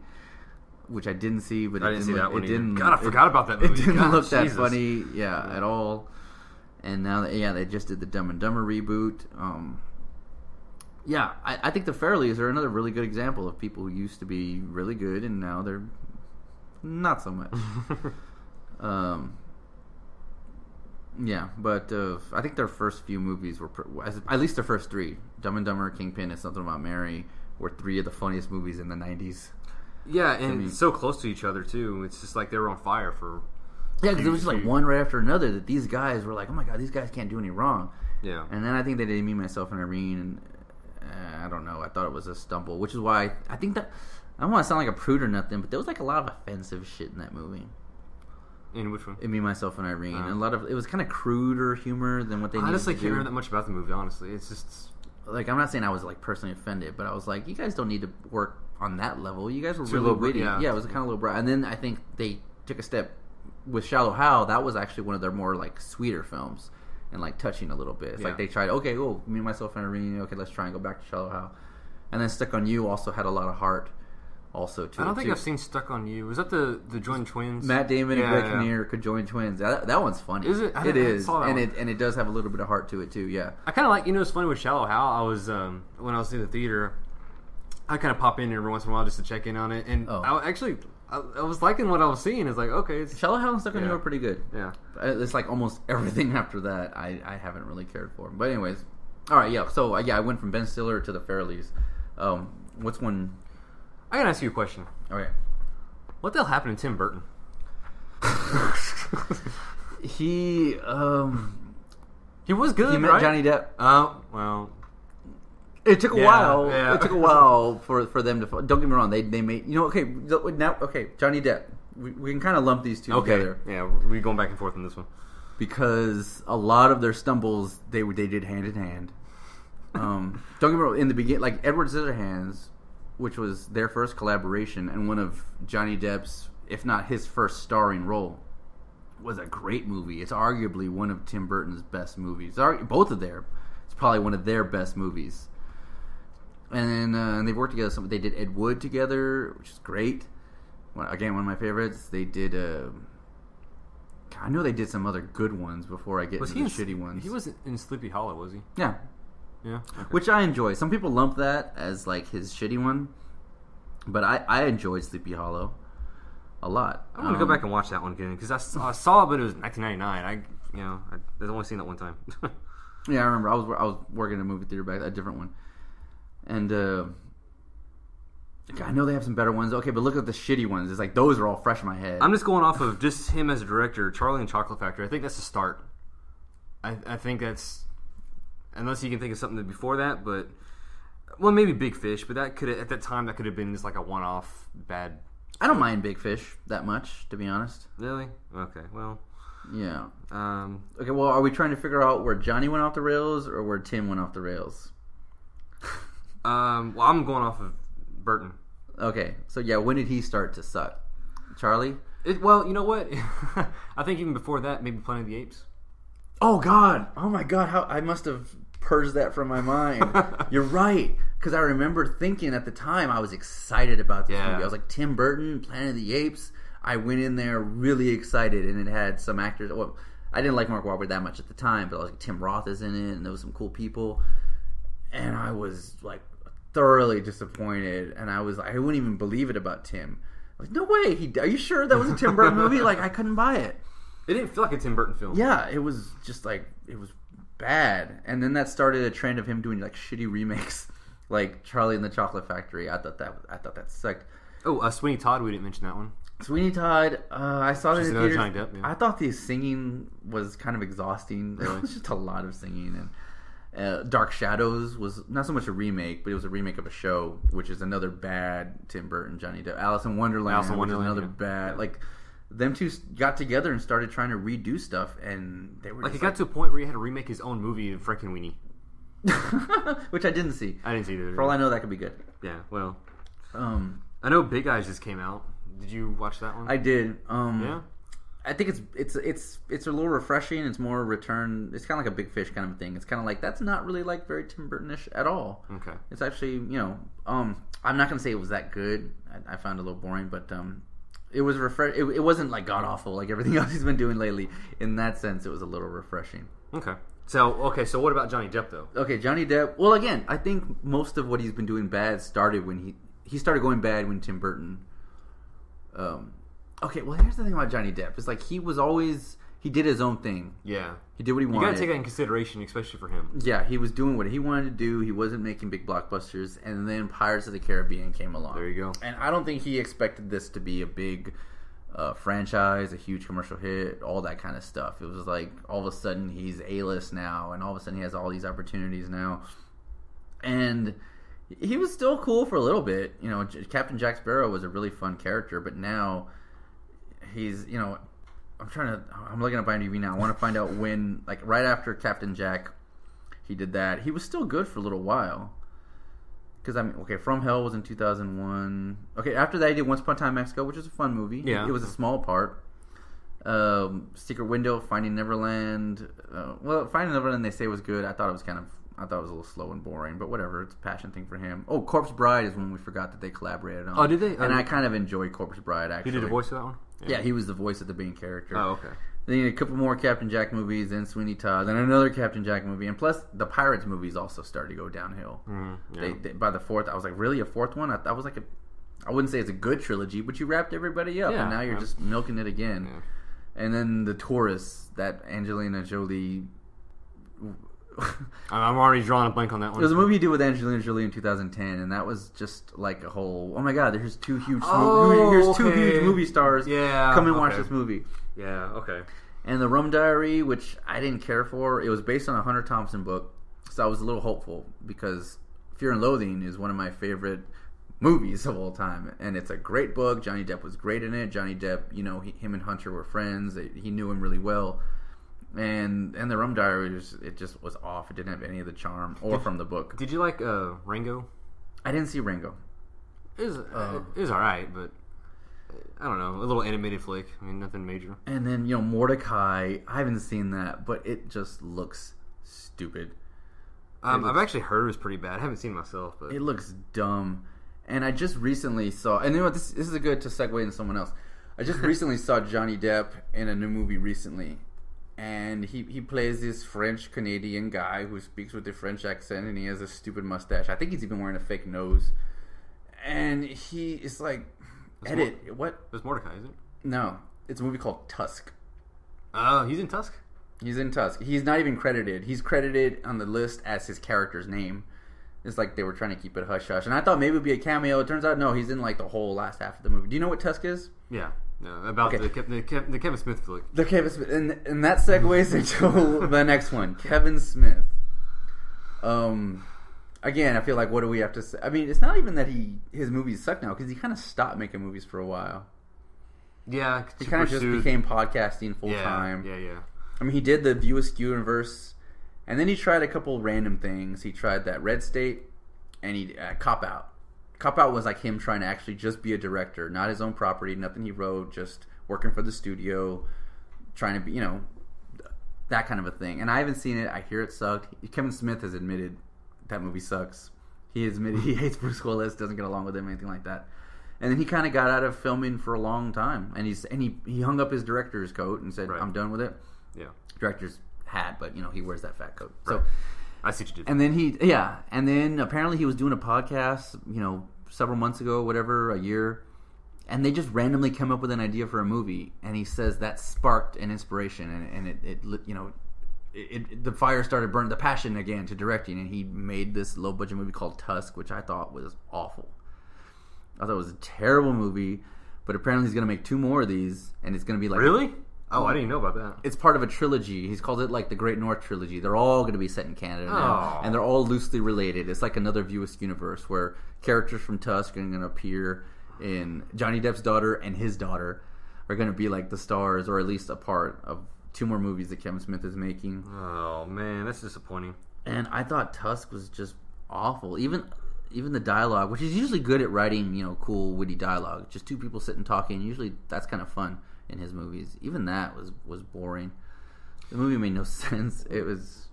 which I didn't see, but I didn't see that one. God, I forgot about that movie. It didn't look that funny, at all. And now, they just did the Dumb and Dumber reboot. I think the Farrellys are another really good example of people who used to be really good and now they're not so much. But I think their first few movies were, at least their first 3, Dumb and Dumber, Kingpin, and Something About Mary, were 3 of the funniest movies in the 90s. Yeah, and so close to each other, too. It's just like they were on fire for... Yeah, because it was just like one right after another that these guys were like, oh my god, these guys can't do any wrong. Yeah. And then I think they did Me, Myself, and Irene, and I don't know, I thought it was a stumble, which is why I think that... I don't want to sound like a prude or nothing, but there was like a lot of offensive shit in that movie. In which one? In Me, Myself, and Irene. And a lot of... It was kind of cruder humor than what they needed to do. I honestly can't remember that much about the movie, honestly. It's just... Like, I'm not saying I was like personally offended, but I was like, you guys don't need to work on that level. You guys were really witty. Yeah, it was kind of low brow. And then I think they took a step with Shallow Hal. That was actually one of their more like sweeter films and like touching a little bit. It's like they tried, okay, Me, Myself, and Irene. Okay, let's try and go back to Shallow Hal. And then Stuck on You also had a lot of heart. Also, too. I don't think I've seen Stuck on You. Was that the joined twins? Matt Damon and Greg Kinnear could join twins. That one's funny. Is it? It is, and it does have a little bit of heart to it too. Yeah, I kind of like. It's funny with Shallow Hal. I was when I was in the theater, I kind of pop in every once in a while just to check in on it, and I was liking what I was seeing. It's like, okay, Shallow Hal and Stuck on You are pretty good. Yeah, it's like almost everything after that I haven't really cared for. But anyways, all right, yeah. So I went from Ben Stiller to the Farrellys. What's one? I gotta ask you a question. Okay. What the hell happened to Tim Burton? He was good, He met right? Johnny Depp. Oh, well. It took a while. Yeah. It took a while for them to... Don't get me wrong. They made... Johnny Depp. We can kind of lump these two together. Yeah, we're going back and forth on this one. Because a lot of their stumbles, they did hand in hand. Don't get me wrong. In the beginning, like Edward Scissorhands, which was their first collaboration and one of Johnny Depp's, if not his first starring role, was a great movie. It's arguably one of Tim Burton's best movies. Both of their, it's probably one of their best movies. And then they worked together. They did Ed Wood together, which is great. Again, one of my favorites. They did. I know they did some other good ones before I get into the shitty ones. He wasn't in Sleepy Hollow, was he? Yeah. Yeah, okay. Which I enjoy. Some people lump that as like his shitty one, but I enjoyed Sleepy Hollow a lot. I'm gonna go back and watch that one again because I saw it, but it was 1999. I've only seen that one time. Yeah, I remember. I was working in a movie theater back, a different one, and I know they have some better ones. Okay, but look at the shitty ones. It's like those are all fresh in my head. I'm just going off of just him as a director. Charlie and Chocolate Factory. I think that's the start. I think that's, unless you can think of something before that, but well, maybe Big Fish. But that could at that time that could have been just like a one-off bad. I don't mind Big Fish that much, to be honest. Really? Okay. Well. Yeah. Okay. Well, are we trying to figure out where Johnny went off the rails or where Tim went off the rails? Well, I'm going off of Burton. Okay. So yeah, when did he start to suck? Charlie? Well, you know what? I think even before that, maybe Planet of the Apes. Oh God! Oh my God! How I must have purged that from my mind. You're right, because I remember thinking at the time I was excited about this movie. I was like, Tim Burton, Planet of the Apes. I went in there really excited, and it had some actors. Well, I didn't like Mark Wahlberg that much at the time, but I was like, Tim Roth is in it, and there was some cool people, and I was like thoroughly disappointed, and I wouldn't even believe it about Tim. I was like, no way! Are you sure that was a Tim Burton movie? Like, I couldn't buy it. It didn't feel like a Tim Burton film. Yeah, it was just like, it was bad. And then that started a trend of him doing like shitty remakes, like Charlie and the Chocolate Factory. I thought that sucked. Oh, Sweeney Todd. We didn't mention that one. Sweeney Todd. I saw it in the theaters. Johnny Depp, yeah. I thought the singing was kind of exhausting. There was just a lot of singing. And Dark Shadows was not so much a remake, but it was a remake of a show, which is another bad Tim Burton, Johnny Depp. Alice in Wonderland, which is another bad. Like, them two got together and started trying to redo stuff, and they were like, it got to a point where he had to remake his own movie, Frankenweenie. Which I didn't see. I didn't see either. For all I know, that could be good. Yeah, well, I know Big Eyes just came out. Did you watch that one? I did. Yeah, I think it's a little refreshing. It's more return. It's kind of like a Big Fish kind of thing. It's kind of like, that's not really like very Tim Burton-ish at all. Okay. It's actually, I'm not gonna say it was that good. I found it a little boring, but it was it wasn't like god awful like everything else he's been doing lately. In that sense, it was a little refreshing. Okay. So what about Johnny Depp though? Okay, Johnny Depp. Well, again, I think most of what he's been doing bad started when he started going bad when Tim Burton. Okay, well, here's the thing about Johnny Depp. It's like he did his own thing. Yeah. He did what he wanted. You gotta take that in consideration, especially for him. Yeah, he was doing what he wanted to do. He wasn't making big blockbusters. And then Pirates of the Caribbean came along. There you go. And I don't think he expected this to be a big franchise, a huge commercial hit, all that kind of stuff. It was like, all of a sudden, he's A-list now. And all of a sudden, he has all these opportunities now. And he was still cool for a little bit. Captain Jack Sparrow was a really fun character. But now, he's, I'm looking at IMDb now. I want to find out when, like, right after Captain Jack, he did that. He was still good for a little while. Because, From Hell was in 2001. Okay, after that, he did Once Upon a Time in Mexico, which was a fun movie. Yeah. It was a small part. Secret Window, Finding Neverland. Finding Neverland, they say was good. I thought it was a little slow and boring, but whatever. It's a passion thing for him. Oh, Corpse Bride is one we forgot that they collaborated on. Oh, did they? And I kind of enjoyed Corpse Bride, actually. He did the voice of that one? Yeah, he was the voice of the main character. Oh, okay. Then you had a couple more Captain Jack movies, then Sweeney Todd, then another Captain Jack movie, and plus the Pirates movies also started to go downhill. Yeah. They by the fourth, I was like, really, a fourth one? I was like, I wouldn't say it's a good trilogy, but you wrapped everybody up, and now you're just milking it again. Yeah. And then The Tourist, that Angelina Jolie. I'm already drawing a blank on that one. It was a movie he did with Angelina Jolie in 2010, and that was just like a whole, oh my god, here's two huge movie stars. Yeah, come and watch this movie. Yeah, okay. And The Rum Diary, which I didn't care for. It was based on a Hunter Thompson book, so I was a little hopeful because Fear and Loathing is one of my favorite movies of all time, and it's a great book. Johnny Depp was great in it. Johnny Depp, him and Hunter were friends. He knew him really well. And The Rum Diary, it just was off. It didn't have any of the charm from the book. Did you like Rango? I didn't see Rango. It was all right, but I don't know, a little animated flick. I mean, nothing major. And then Mordecai. I haven't seen that, but it just looks stupid. I've actually heard it was pretty bad. I haven't seen it myself, but it looks dumb. And I just recently saw. And this is a good to segue into someone else. I just recently saw Johnny Depp in a new movie recently. And he plays this French-Canadian guy who speaks with a French accent, and he has a stupid mustache. I think he's even wearing a fake nose. And he is like, what? It's Mordecai, is it? No. It's a movie called Tusk. He's in Tusk? He's in Tusk. He's not even credited. He's credited on the list as his character's name. It's like they were trying to keep it hush hush, and I thought maybe it'd be a cameo. It turns out no, he's in like the whole last half of the movie. Do you know what Tusk is? Yeah. No, about the Kevin Smith flick. The Kevin Smith, and that segues into the next one, Kevin Smith. Again, I feel like what do we have to say? I mean, it's not even that his movies suck now because he kind of stopped making movies for a while. Yeah, he kind of just became podcasting full time. Yeah. I mean, he did the View Askew universe, and then he tried a couple random things. He tried that Red State, and he Cop Out. Cop Out was like him trying to actually just be a director, not his own property, nothing he wrote, just working for the studio, trying to be, that kind of a thing. And I haven't seen it. I hear it sucked. Kevin Smith has admitted that movie sucks. He admitted he hates Bruce Willis, doesn't get along with him, anything like that. And then he kind of got out of filming for a long time, and he hung up his director's coat and said, "I'm done with it." Yeah, director's hat, but he wears that fat coat. Right. So I see what you did. And then apparently he was doing a podcast, several months ago, whatever, a year, and they just randomly came up with an idea for a movie, and he says that sparked an inspiration, and the fire started burning, the passion again to directing, and he made this low budget movie called Tusk, which I thought was awful. I thought it was a terrible movie, but apparently he's going to make 2 more of these, and it's going to be like... Really? Oh, I didn't know about that. It's part of a trilogy. He's called it like the Great North Trilogy. They're all going to be set in Canada now, and they're all loosely related. It's like another View Askew universe where characters from Tusk are going to appear in Johnny Depp's daughter and his daughter are going to be like the stars, or at least a part of 2 more movies that Kevin Smith is making. Oh, man, that's disappointing. And I thought Tusk was just awful. Even the dialogue, which is usually good at writing, cool, witty dialogue. Just 2 people sitting talking. Usually that's kind of fun in his movies. Even that was boring. The movie made no sense. It was...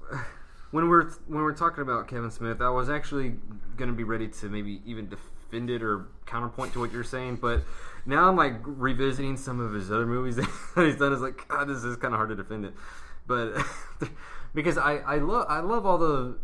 When we're talking about Kevin Smith, I was actually going to be ready to maybe even defend it or counterpoint to what you're saying, but now I'm like revisiting some of his other movies that he's done. It's like, God, this is kind of hard to defend it, but because I love all the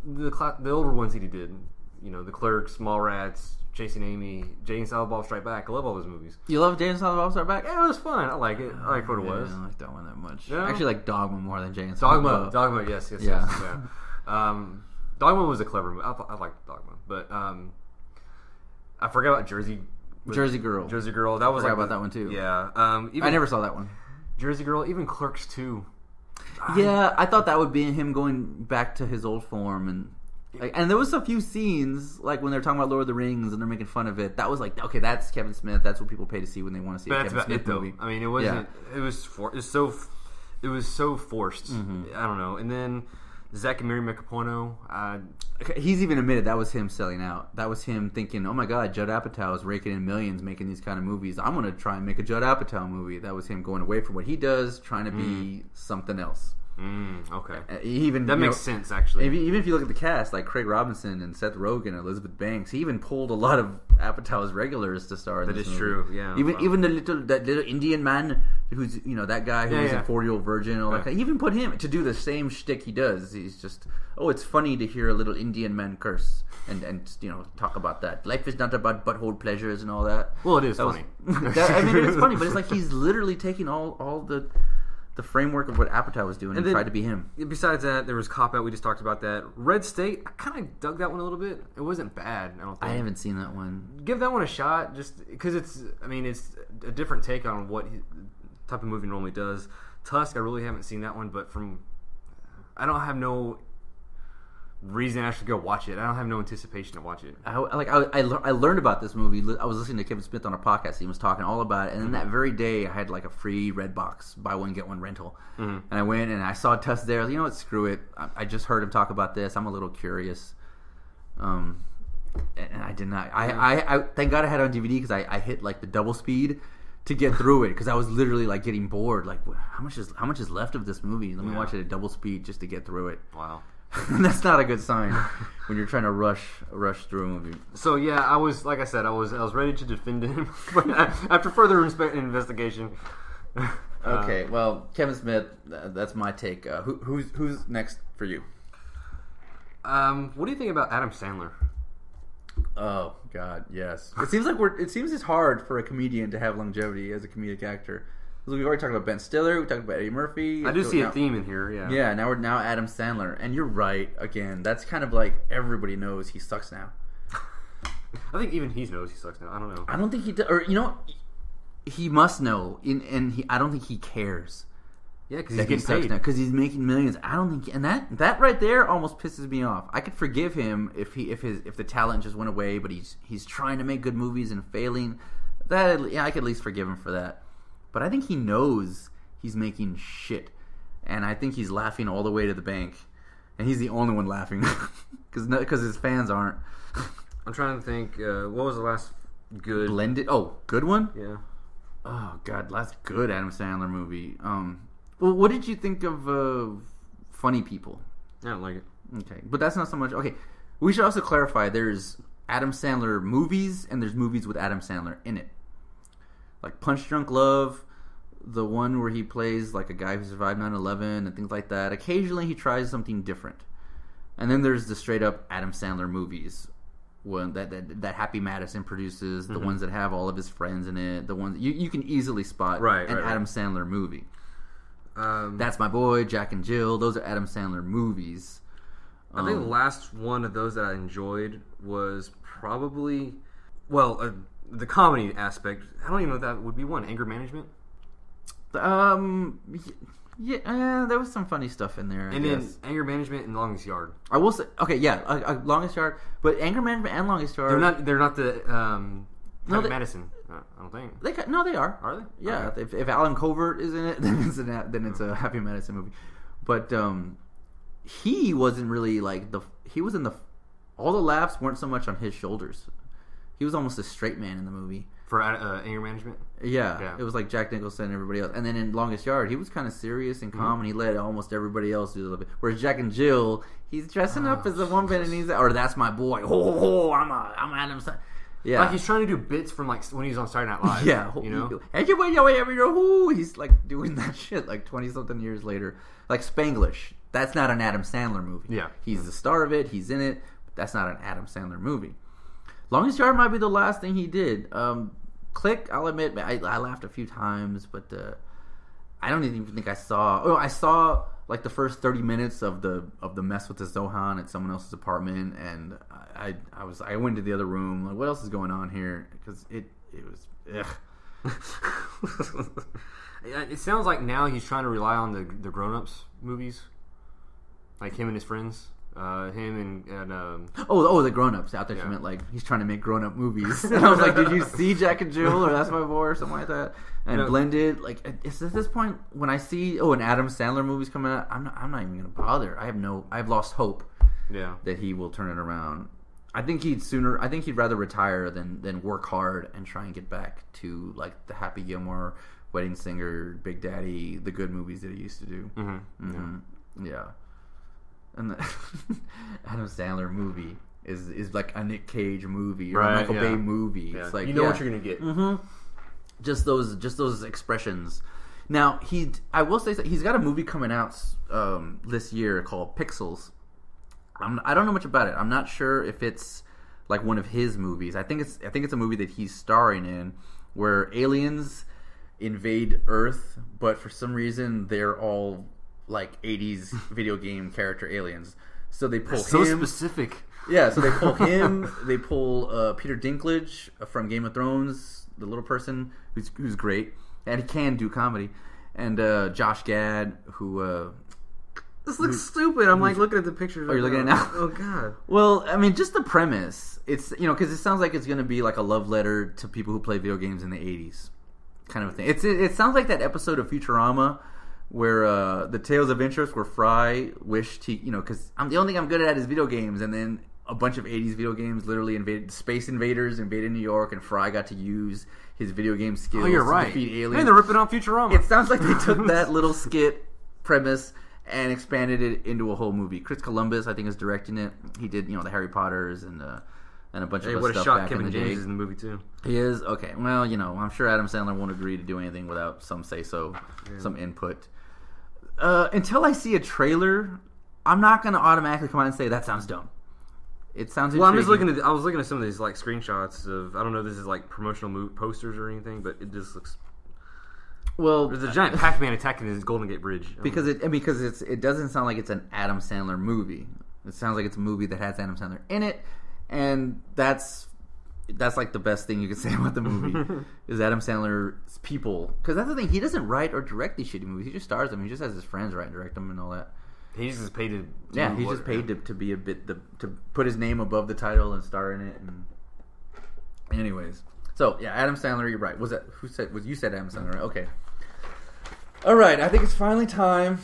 older ones that he did. The Clerks, Mallrats, Chasing Amy, Jay and Silent Bob Strike Back. I love all those movies. You love Jay and Silent Bob Strike Back? Yeah, it was fun. I like it. I like what it was. I don't like that one that much. Yeah. I actually like Dogma more than Jay and Silent Bob. Dogma, yes. Yeah. Dogma was a clever movie. I liked Dogma, but I forgot about Jersey Girl. That was I forgot about that one too. Yeah. I never saw that one. Jersey Girl, even Clerks 2. Yeah, I thought that would be him going back to his old form, and there was a few scenes like when they're talking about Lord of the Rings and they're making fun of it. That was like, okay, that's Kevin Smith. That's what people pay to see when they want to see a Kevin Smith movie. I mean, it wasn't. Yeah. It was so forced. Mm-hmm. I don't know. And then Zach and Mary Mecapono. He's even admitted that was him selling out. That was him thinking, oh my God, Judd Apatow is raking in millions making these kind of movies. I'm going to try and make a Judd Apatow movie. That was him going away from what he does, trying to be something else. Okay. That makes sense, actually. Even if you look at the cast, like Craig Robinson and Seth Rogen and Elizabeth Banks, he even pulled a lot of Apatow's regulars to star in this movie. That is true, yeah. Even that little Indian man who's, that guy who's a 4-year-old virgin and all that. He even put him to do the same shtick he does. He's just, it's funny to hear a little Indian man curse and talk about that. Life is not about butthole pleasures and all that. Well, it is funny. It is funny, but it's like he's literally taking all the framework of what Apatow was doing and tried to be him. Besides that, there was Cop Out. We just talked about that. Red State, I kind of dug that one a little bit. It wasn't bad, I don't think. I haven't seen that one. Give that one a shot, just because it's a different take on what type of movie normally does. Tusk, I really haven't seen that one, but I don't have no reason to actually go watch it. I don't have no anticipation to watch it. I learned about this movie. I was listening to Kevin Smith on a podcast. He was talking all about it, and then that very day I had like a free Redbox buy one get one rental, and I went and I saw Tusk there. I was like, what, screw it. I just heard him talk about this. I'm a little curious, and I did not. I thank God I had it on DVD because I hit like the double speed to get through it because I was literally like getting bored. Like, how much is left of this movie? Let me watch it at double speed just to get through it. Wow. That's not a good sign when you're trying to rush through a movie. So yeah, I was ready to defend him, but after further investigation. Okay, well, Kevin Smith, that's my take. Who's next for you? What do you think about Adam Sandler? Oh God, yes. It seems it's hard for a comedian to have longevity as a comedic actor. We've already talked about Ben Stiller. We talked about Eddie Murphy. I do see a theme in here. Yeah. Yeah. Now Adam Sandler, and you're right. Again, that's kind of like everybody knows he sucks now. I think even he knows he sucks now. I don't know. I don't think he does. Or he must know, and I don't think he cares. Yeah, because he's getting paid. Because he's making millions. I don't think, and that right there almost pisses me off. I could forgive him if the talent just went away, but he's trying to make good movies and failing. I could at least forgive him for that. But I think he knows he's making shit, and I think he's laughing all the way to the bank, and he's the only one laughing because his fans aren't. I'm trying to think. What was the last good Blended? Oh, good one. Yeah. Oh God, last good Adam Sandler movie. Well, what did you think of Funny People? I don't like it. Okay, but that's not so much. Okay, we should also clarify. There's Adam Sandler movies, and there's movies with Adam Sandler in it. Like Punch Drunk Love, the one where he plays like a guy who survived 9/11 and things like that. Occasionally he tries something different. And then there's the straight up Adam Sandler movies, one that Happy Madison produces, the ones that have all of his friends in it, the ones you can easily spot an Adam Sandler movie. That's My Boy, Jack and Jill. Those are Adam Sandler movies. I think the last one of those that I enjoyed was probably the comedy aspect. I don't even know if that would be one. Anger Management. Yeah, there was some funny stuff in there. And then Anger Management and Longest Yard. I will say, okay, yeah, Longest Yard, but Anger Management and Longest Yard. They're not the Madison. I don't think. They are. Are they? Yeah. Okay. If Alan Covert is in it, then it's a Happy Madison movie. But he wasn't really like he was in all the laughs weren't so much on his shoulders. He was almost a straight man in the movie. For Anger Management? Yeah. It was like Jack Nicholson and everybody else. And then in Longest Yard, he was kind of serious and calm, and he let almost everybody else do a little bit. Whereas Jack and Jill, he's dressing up as a woman, and or that's my boy. I'm Adam Sandler. Yeah. Like he's trying to do bits from like when he was on Saturday Night Live. Yeah. You know? He's like doing that shit like 20-something years later. Like Spanglish. That's not an Adam Sandler movie. Yeah. He's the star of it. He's in it. But that's not an Adam Sandler movie. Longest Yard might be the last thing he did. Click, I'll admit, I laughed a few times, but I don't even think I saw. Oh, I saw like the first 30 minutes of the mess with the Zohan at someone else's apartment, and I went to the other room. Like, what else is going on here? Because it was. Ugh. It sounds like now he's trying to rely on the grown-ups movies, like him and his friends. Him and the grown-ups out there. She meant like he's trying to make grown-up movies. And I was like, did you see Jack and Jill or That's My Boy or something like that? And Blended, like it's at this point when I see an Adam Sandler movie's coming out, I'm not even gonna bother. I've lost hope. Yeah, that he will turn it around. I think he'd rather retire than work hard and try and get back to like the Happy Gilmore, Wedding Singer, Big Daddy, the good movies that he used to do. Yeah. And the Adam Sandler movie is like a Nick Cage movie or a Michael Bay movie. Yeah. It's like what you're gonna get. Just those expressions. Now I will say he's got a movie coming out this year called Pixels. I don't know much about it. I'm not sure if it's like one of his movies. I think it's a movie that he's starring in where aliens invade Earth, but for some reason they're all like 80s video game character aliens. So they pull so specific. Yeah, so they pull him. They pull Peter Dinklage from Game of Thrones, the little person who's great, and he can do comedy, and Josh Gad, who. This looks stupid. I'm like looking at the pictures. Oh, you're looking at it now? Oh God. Well, I mean, just the premise. It's because it sounds like it's going to be like a love letter to people who play video games in the 80s, kind of a thing. It sounds like that episode of Futurama where the tales of interest where Fry wished because the only thing I'm good at is video games, and then a bunch of 80s video games literally space invaders invaded New York, and Fry got to use his video game skills to defeat aliens. Man, they're ripping on Futurama. It sounds like they took that little skit premise and expanded it into a whole movie. Chris Columbus, I think, is directing it. He did, the Harry Potters and a bunch of other stuff back in the day. Kevin James is in the movie too. He is? Okay. Well, I'm sure Adam Sandler won't agree to do anything without some say-so, some input. Until I see a trailer, I'm not going to automatically come out and say that sounds dumb. It sounds intriguing. Well, I'm just looking at. I was looking at some of these like screenshots of. I don't know if this is like promotional posters or anything, but it just looks. Well, there's a giant Pac-Man attacking his Golden Gate Bridge. Because it doesn't sound like it's an Adam Sandler movie. It sounds like it's a movie that has Adam Sandler in it, and that's like the best thing you can say about the movie is Adam Sandler's people. Because that's the thing, he doesn't write or direct these shitty movies. He just stars them. He just has his friends write and direct them and all that. He's just paid to he's just paid to be a bit to put his name above the title and star in it. And anyways, so yeah, Adam Sandler, you're right. You said Adam Sandler, right? Okay. All right, I think it's finally time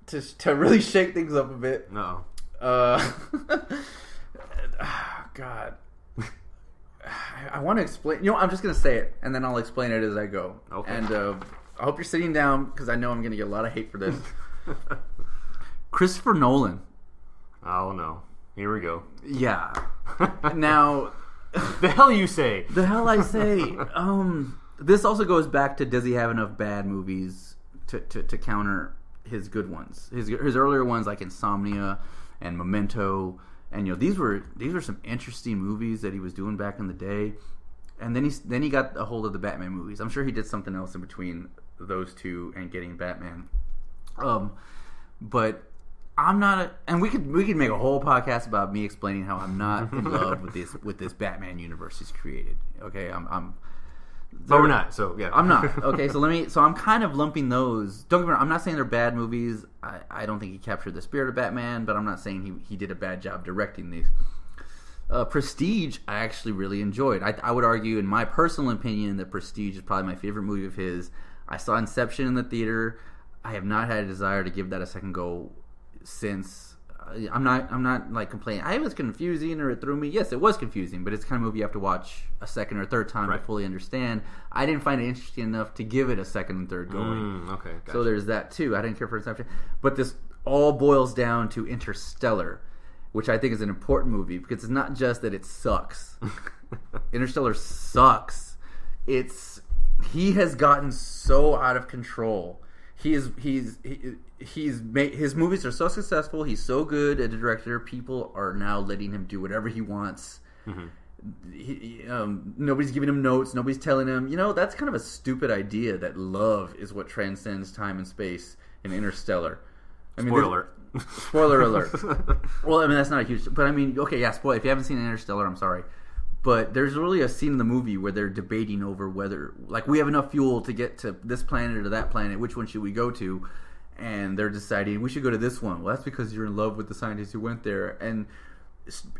to really shake things up a bit. God. I want to explain. I'm just going to say it, and then I'll explain it as I go. Okay. And I hope you're sitting down, because I know I'm going to get a lot of hate for this. Christopher Nolan. Oh, no. Here we go. Yeah. Now... The hell you say? The hell I say. This also goes back to, does he have enough bad movies to counter his good ones? His earlier ones, like Insomnia and Memento... And these were some interesting movies that he was doing back in the day, and then he got a hold of the Batman movies. I'm sure he did something else in between those two and getting Batman. But I'm not, and we could make a whole podcast about me explaining how I'm not in love with this Batman universe he's created. Okay, but we're not. So yeah, I'm not. Okay, so I'm kind of lumping those. Don't get me wrong. I'm not saying they're bad movies. I don't think he captured the spirit of Batman, but I'm not saying he did a bad job directing these. Prestige, I actually really enjoyed. I would argue, in my personal opinion, that Prestige is probably my favorite movie of his. I saw Inception in the theater. I have not had a desire to give that a second go since. I'm not like complaining. I was confusing or it threw me. Yes, it was confusing, but it's the kind of movie you have to watch a second or third time to fully understand. I didn't find it interesting enough to give it a second and third going. Okay, gotcha. So there's that too. I didn't care for Inception, but this all boils down to Interstellar, which I think is an important movie because it's not just that it sucks. Interstellar sucks. He has gotten so out of control. He's made, his movies are so successful. He's so good as a director. People are now letting him do whatever he wants. Nobody's giving him notes. Nobody's telling him. That's kind of a stupid idea that love is what transcends time and space in Interstellar. Spoiler alert. Well, that's not a huge. But okay, yeah. Spoiler. If you haven't seen Interstellar, I'm sorry. But there's really a scene in the movie where they're debating over whether, we have enough fuel to get to this planet or that planet. Which one should we go to? And they're deciding we should go to this one. Well, that's because you're in love with the scientist who went there. And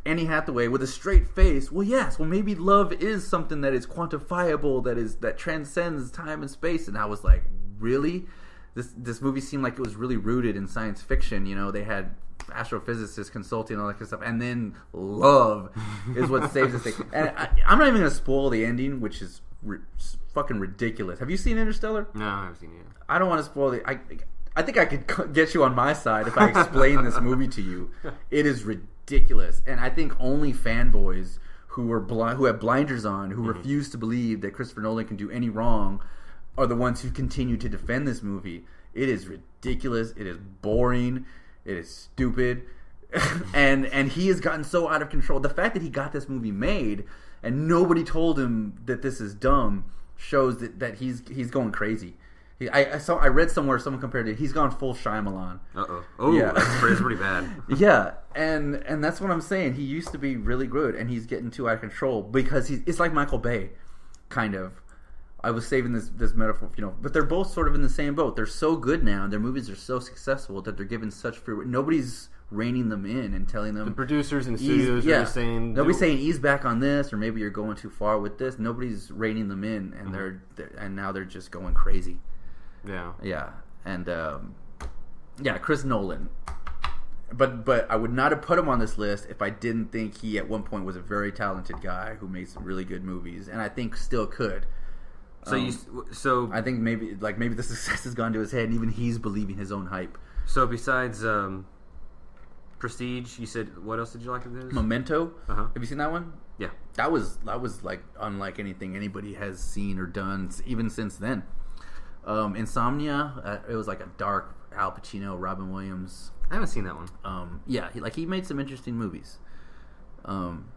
Annie Hathaway with a straight face. Well, yes. Well, maybe love is something that is quantifiable, that transcends time and space. And I was like, really? This movie seemed like it was really rooted in science fiction. They had astrophysicists consulting all that kind of stuff, and then love is what saves the thing. And I'm not even going to spoil the ending, which is fucking ridiculous. Have you seen Interstellar? No, I haven't seen it. I don't want to spoil it. I think I could get you on my side if I explain this movie to you. It is ridiculous, and I think only fanboys who have blinders on, who refuse to believe that Christopher Nolan can do any wrong, are the ones who continue to defend this movie. It is ridiculous. It is boring. It is stupid. and he has gotten so out of control. The fact that he got this movie made and nobody told him that this is dumb shows that he's going crazy. I read somewhere someone compared it. He's gone full Shyamalan. Oh, yeah. That's pretty bad. Yeah, and that's what I'm saying. He used to be really good, and he's getting too out of control because it's like Michael Bay, kind of. I was saving this metaphor, but they're both sort of in the same boat. They're so good now, and their movies are so successful that they're given such free. Nobody's reining them in and telling them. The producers and the studios are saying. Nobody's saying ease back on this, or maybe you're going too far with this. Nobody's reining them in, and and now they're just going crazy. Yeah, and Chris Nolan. But I would not have put him on this list if I didn't think he at one point was a very talented guy who made some really good movies, and I think still could. So I think maybe the success has gone to his head, and even he's believing his own hype. So besides Prestige, you said what else did you like of this? Memento. Have you seen that one? Yeah, that was like unlike anything anybody has seen or done even since then. Insomnia. It was like a dark Al Pacino, Robin Williams. I haven't seen that one. He made some interesting movies. And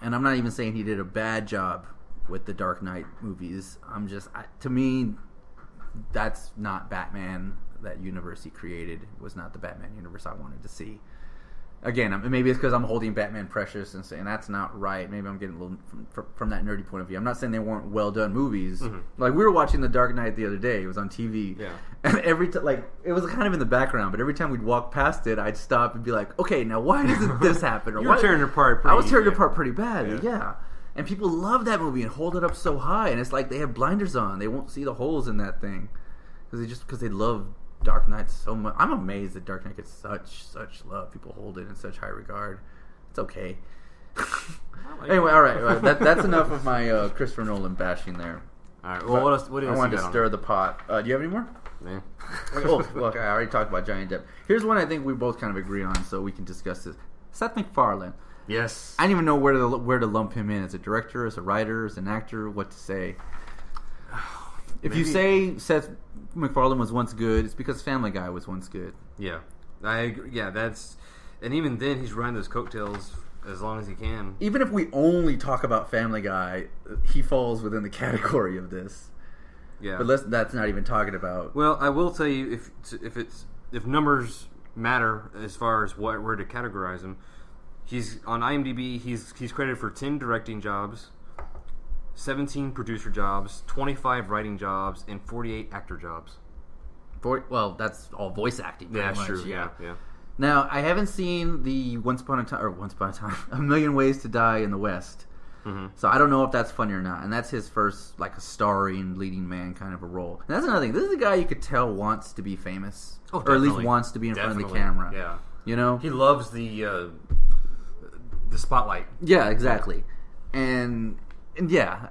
I'm not even saying he did a bad job with the Dark Knight movies. To me, that's not Batman. That universe he created was not the Batman universe I wanted to see. Again, maybe it's because I'm holding Batman precious and saying that's not right. Maybe I'm getting a little from that nerdy point of view. I'm not saying they weren't well done movies. Mm-hmm. Like we were watching The Dark Knight the other day. It was on TV. Yeah. And it was kind of in the background, but every time we'd walk past it, I'd stop and be like, okay, now why doesn't this happen? Or you were tearing it apart. I was tearing it apart pretty bad. Yeah. And people love that movie and hold it up so high, and it's like they have blinders on. They won't see the holes in that thing because they love Dark Knight so much. I'm amazed that Dark Knight gets such love. People hold it in such high regard. It's okay. Anyway, all right. That's enough of my Christopher Nolan bashing there. All right. Well, what else? What else I wanted to stir the pot. Do you have any more? Yeah. Look, I already talked about Johnny Depp. Here's one I think we both kind of agree on, so we can discuss this. Seth MacFarlane. Yes. I don't even know where to lump him in. As a director, as a writer, as an actor, what to say. If you say Seth MacFarlane was once good, it's because Family Guy was once good. Yeah. I agree. Yeah, and even then he's riding those coattails as long as he can. Even if we only talk about Family Guy, he falls within the category of this. Yeah. But that's not even talking about. Well, I will tell you if numbers matter as far as where to categorize him. He's on IMDb. He's credited for 10 directing jobs, 17 producer jobs, 25 writing jobs, and 48 actor jobs. Well, that's all voice acting. Yeah, that's true. Yeah. Now, I haven't seen the Once Upon a Time, A Million Ways to Die in the West. Mm-hmm. So I don't know if that's funny or not. And that's his first, like, a starring, leading man kind of a role. And that's another thing. This is a guy you could tell wants to be famous. Oh, or at least wants to be in front of the camera. Yeah. You know? He loves the spotlight. Yeah, exactly. And yeah.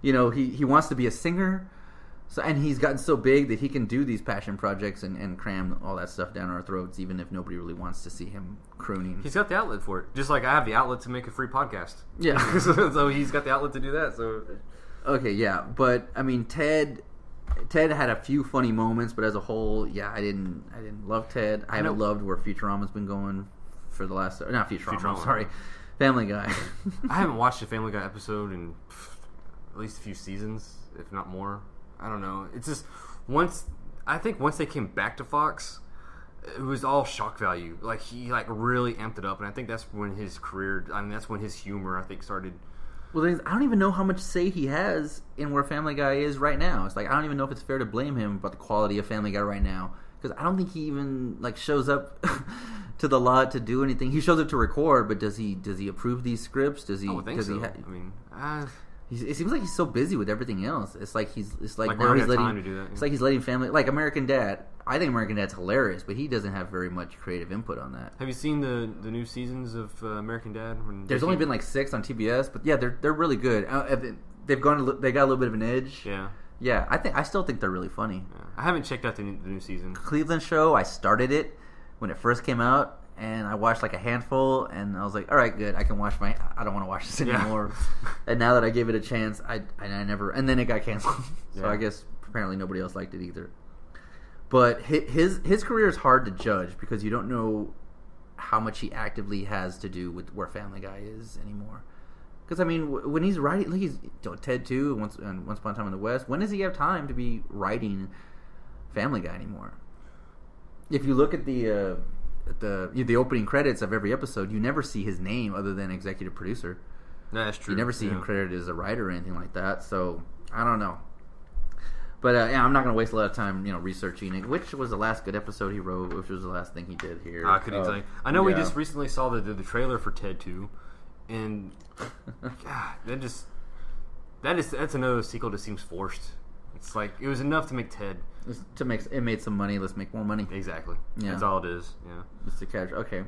You know, he wants to be a singer. So, and he's gotten so big that he can do these passion projects and cram all that stuff down our throats, even if nobody really wants to see him crooning. He's got the outlet for it. Just like I have the outlet to make a free podcast. Yeah. So he's got the outlet to do that. So okay, yeah. But, I mean, Ted had a few funny moments, but as a whole, yeah, I didn't love Ted. I haven't loved where Futurama's been going for the last... Not Futurama. Sorry. Family Guy. I haven't watched a Family Guy episode in at least a few seasons, if not more. I don't know. It's just once they came back to Fox, it was all shock value. Like he really amped it up, and I think that's when his career. I mean, that's when his humor I think started. Well, I don't even know how much say he has in where Family Guy is right now. It's like I don't even know if it's fair to blame him about the quality of Family Guy right now, because I don't think he even shows up to the lot to do anything. He shows up to record, but does he approve these scripts? Does he? I would think so. It seems like he's so busy with everything else. It's like now he's letting time to do that. It's like he's letting family, like American Dad. I think American Dad's hilarious, but he doesn't have very much creative input on that. Have you seen the new seasons of American Dad? There's only been 6 on TBS, but yeah, they're really good. They got a little bit of an edge. Yeah. I still think they're really funny. Yeah. I haven't checked out the new season. Cleveland Show. I started it when it first came out. And I watched a handful, and I was like, all right, good. I don't want to watch this anymore. Yeah. And now that I gave it a chance, I never... And then it got canceled. So I guess apparently nobody else liked it either. But his career is hard to judge because you don't know how much he actively has to do with where Family Guy is anymore. Because, I mean, when he's writing... he's Ted 2 and Once Upon a Time in the West. When does he have time to be writing Family Guy anymore? If you look at the opening credits of every episode, you never see his name other than executive producer. That's true. You never see him credited as a writer or anything like that. So I don't know. But I'm not going to waste a lot of time, researching it. Which was the last good episode he wrote? Which was the last thing he did here? I couldn't tell you. I know we just recently saw the trailer for Ted 2, and God, that's another sequel that seems forced. It's like it was enough to make Ted. It made some money. Let's make more money. Exactly. Yeah. That's all it is. Yeah. It's the catch. Okay. All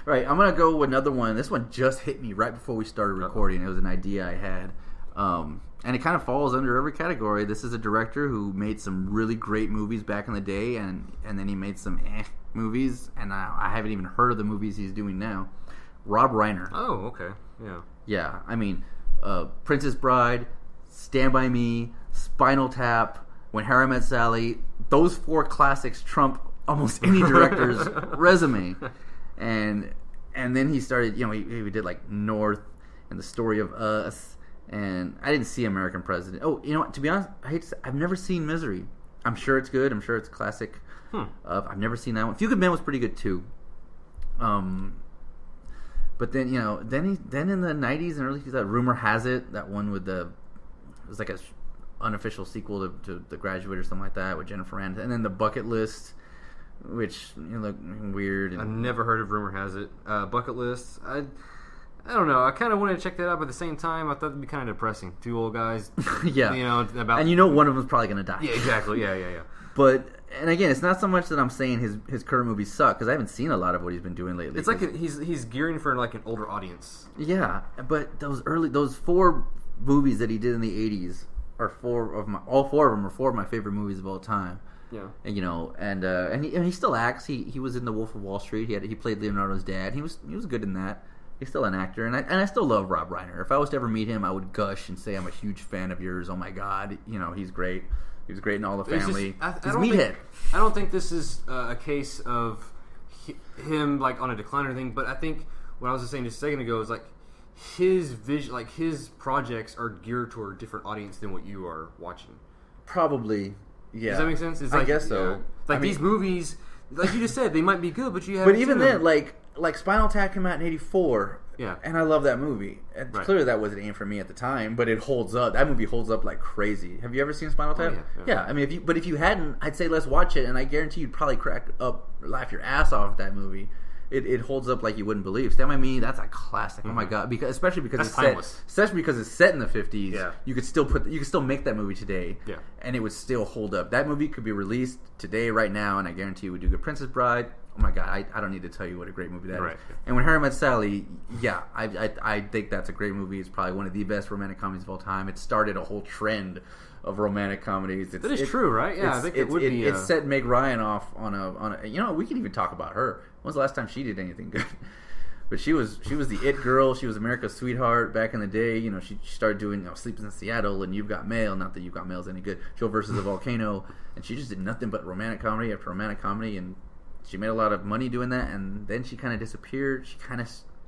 right. I'm gonna go with another one. This one just hit me right before we started recording. It was an idea I had, and it kind of falls under every category. This is a director who made some really great movies back in the day, and then he made some movies, and I haven't even heard of the movies he's doing now. Rob Reiner. Oh, okay. Yeah. Yeah. I mean, Princess Bride, Stand By Me, Spinal Tap, When Harry Met Sally. Those 4 classics trump almost any director's resume. And then he started, he did North and The Story of Us. And I didn't see American President. Oh, you know what? To be honest, I've never seen Misery. I'm sure it's good. I'm sure it's a classic. I've never seen that one. Few Good Men was pretty good too. But then then in the 90s and early 2000s, Rumor Has It, that one with it was like a unofficial sequel to The Graduate or something like that with Jennifer Aniston, and then The Bucket List, which looked weird. I've never heard of Rumor Has It. Bucket List. I don't know. I kind of wanted to check that out, but at the same time, I thought it'd be kind of depressing. Two old guys. Yeah. And one of them is probably going to die. Yeah, exactly. Yeah. But, and again, it's not so much that I'm saying his current movies suck, because I haven't seen a lot of what he's been doing lately. It's like he's gearing for like an older audience. Yeah, but those 4 movies that he did in the 80s are all four of them are 4 of my favorite movies of all time. Yeah, and he still acts. He was in The Wolf of Wall Street. He played Leonardo's dad. He was good in that. He's still an actor, and I still love Rob Reiner. If I was to ever meet him, I would gush and say I'm a huge fan of yours. Oh my God, he's great. He was great in All the Family. He's meathead. I don't think this is a case of him like on a decline or anything. But I think what I was just saying just a second ago is like his vision, like his projects are geared toward a different audience than what you are watching. Probably, yeah. Does that make sense? I guess so. Yeah. These movies, like you just said, they might be good, but you haven't. But even then, like Spinal Tap came out in '84. Yeah. And I love that movie. And clearly that wasn't aimed for me at the time, but it holds up. That movie holds up like crazy. Have you ever seen Spinal Tap? Oh, yeah. I mean, if you hadn't, I'd say let's watch it, and I guarantee you'd probably laugh your ass off at that movie. It holds up like you wouldn't believe. Stand By Me, that's a classic. Mm-hmm. Oh my God, especially because it's set in the 50s. Yeah. You could still make that movie today. Yeah. And it would still hold up. That movie could be released today, right now, and I guarantee you would do good. Princess Bride. Oh my God, I don't need to tell you what a great movie that is. And When Harry Met Sally, yeah, I think that's a great movie. It's probably one of the best romantic comedies of all time. It started a whole trend of romantic comedies. That is true, right? Yeah, I think it would be. It set Meg Ryan off on a. We can even talk about her. When's the last time she did anything good? But she was the it girl. She was America's sweetheart back in the day. She started doing Sleepless in Seattle and You've Got Mail. Not that You've Got Mail is any good. Joe versus the Volcano, and she just did nothing but romantic comedy after romantic comedy, and she made a lot of money doing that. And then she kind of disappeared.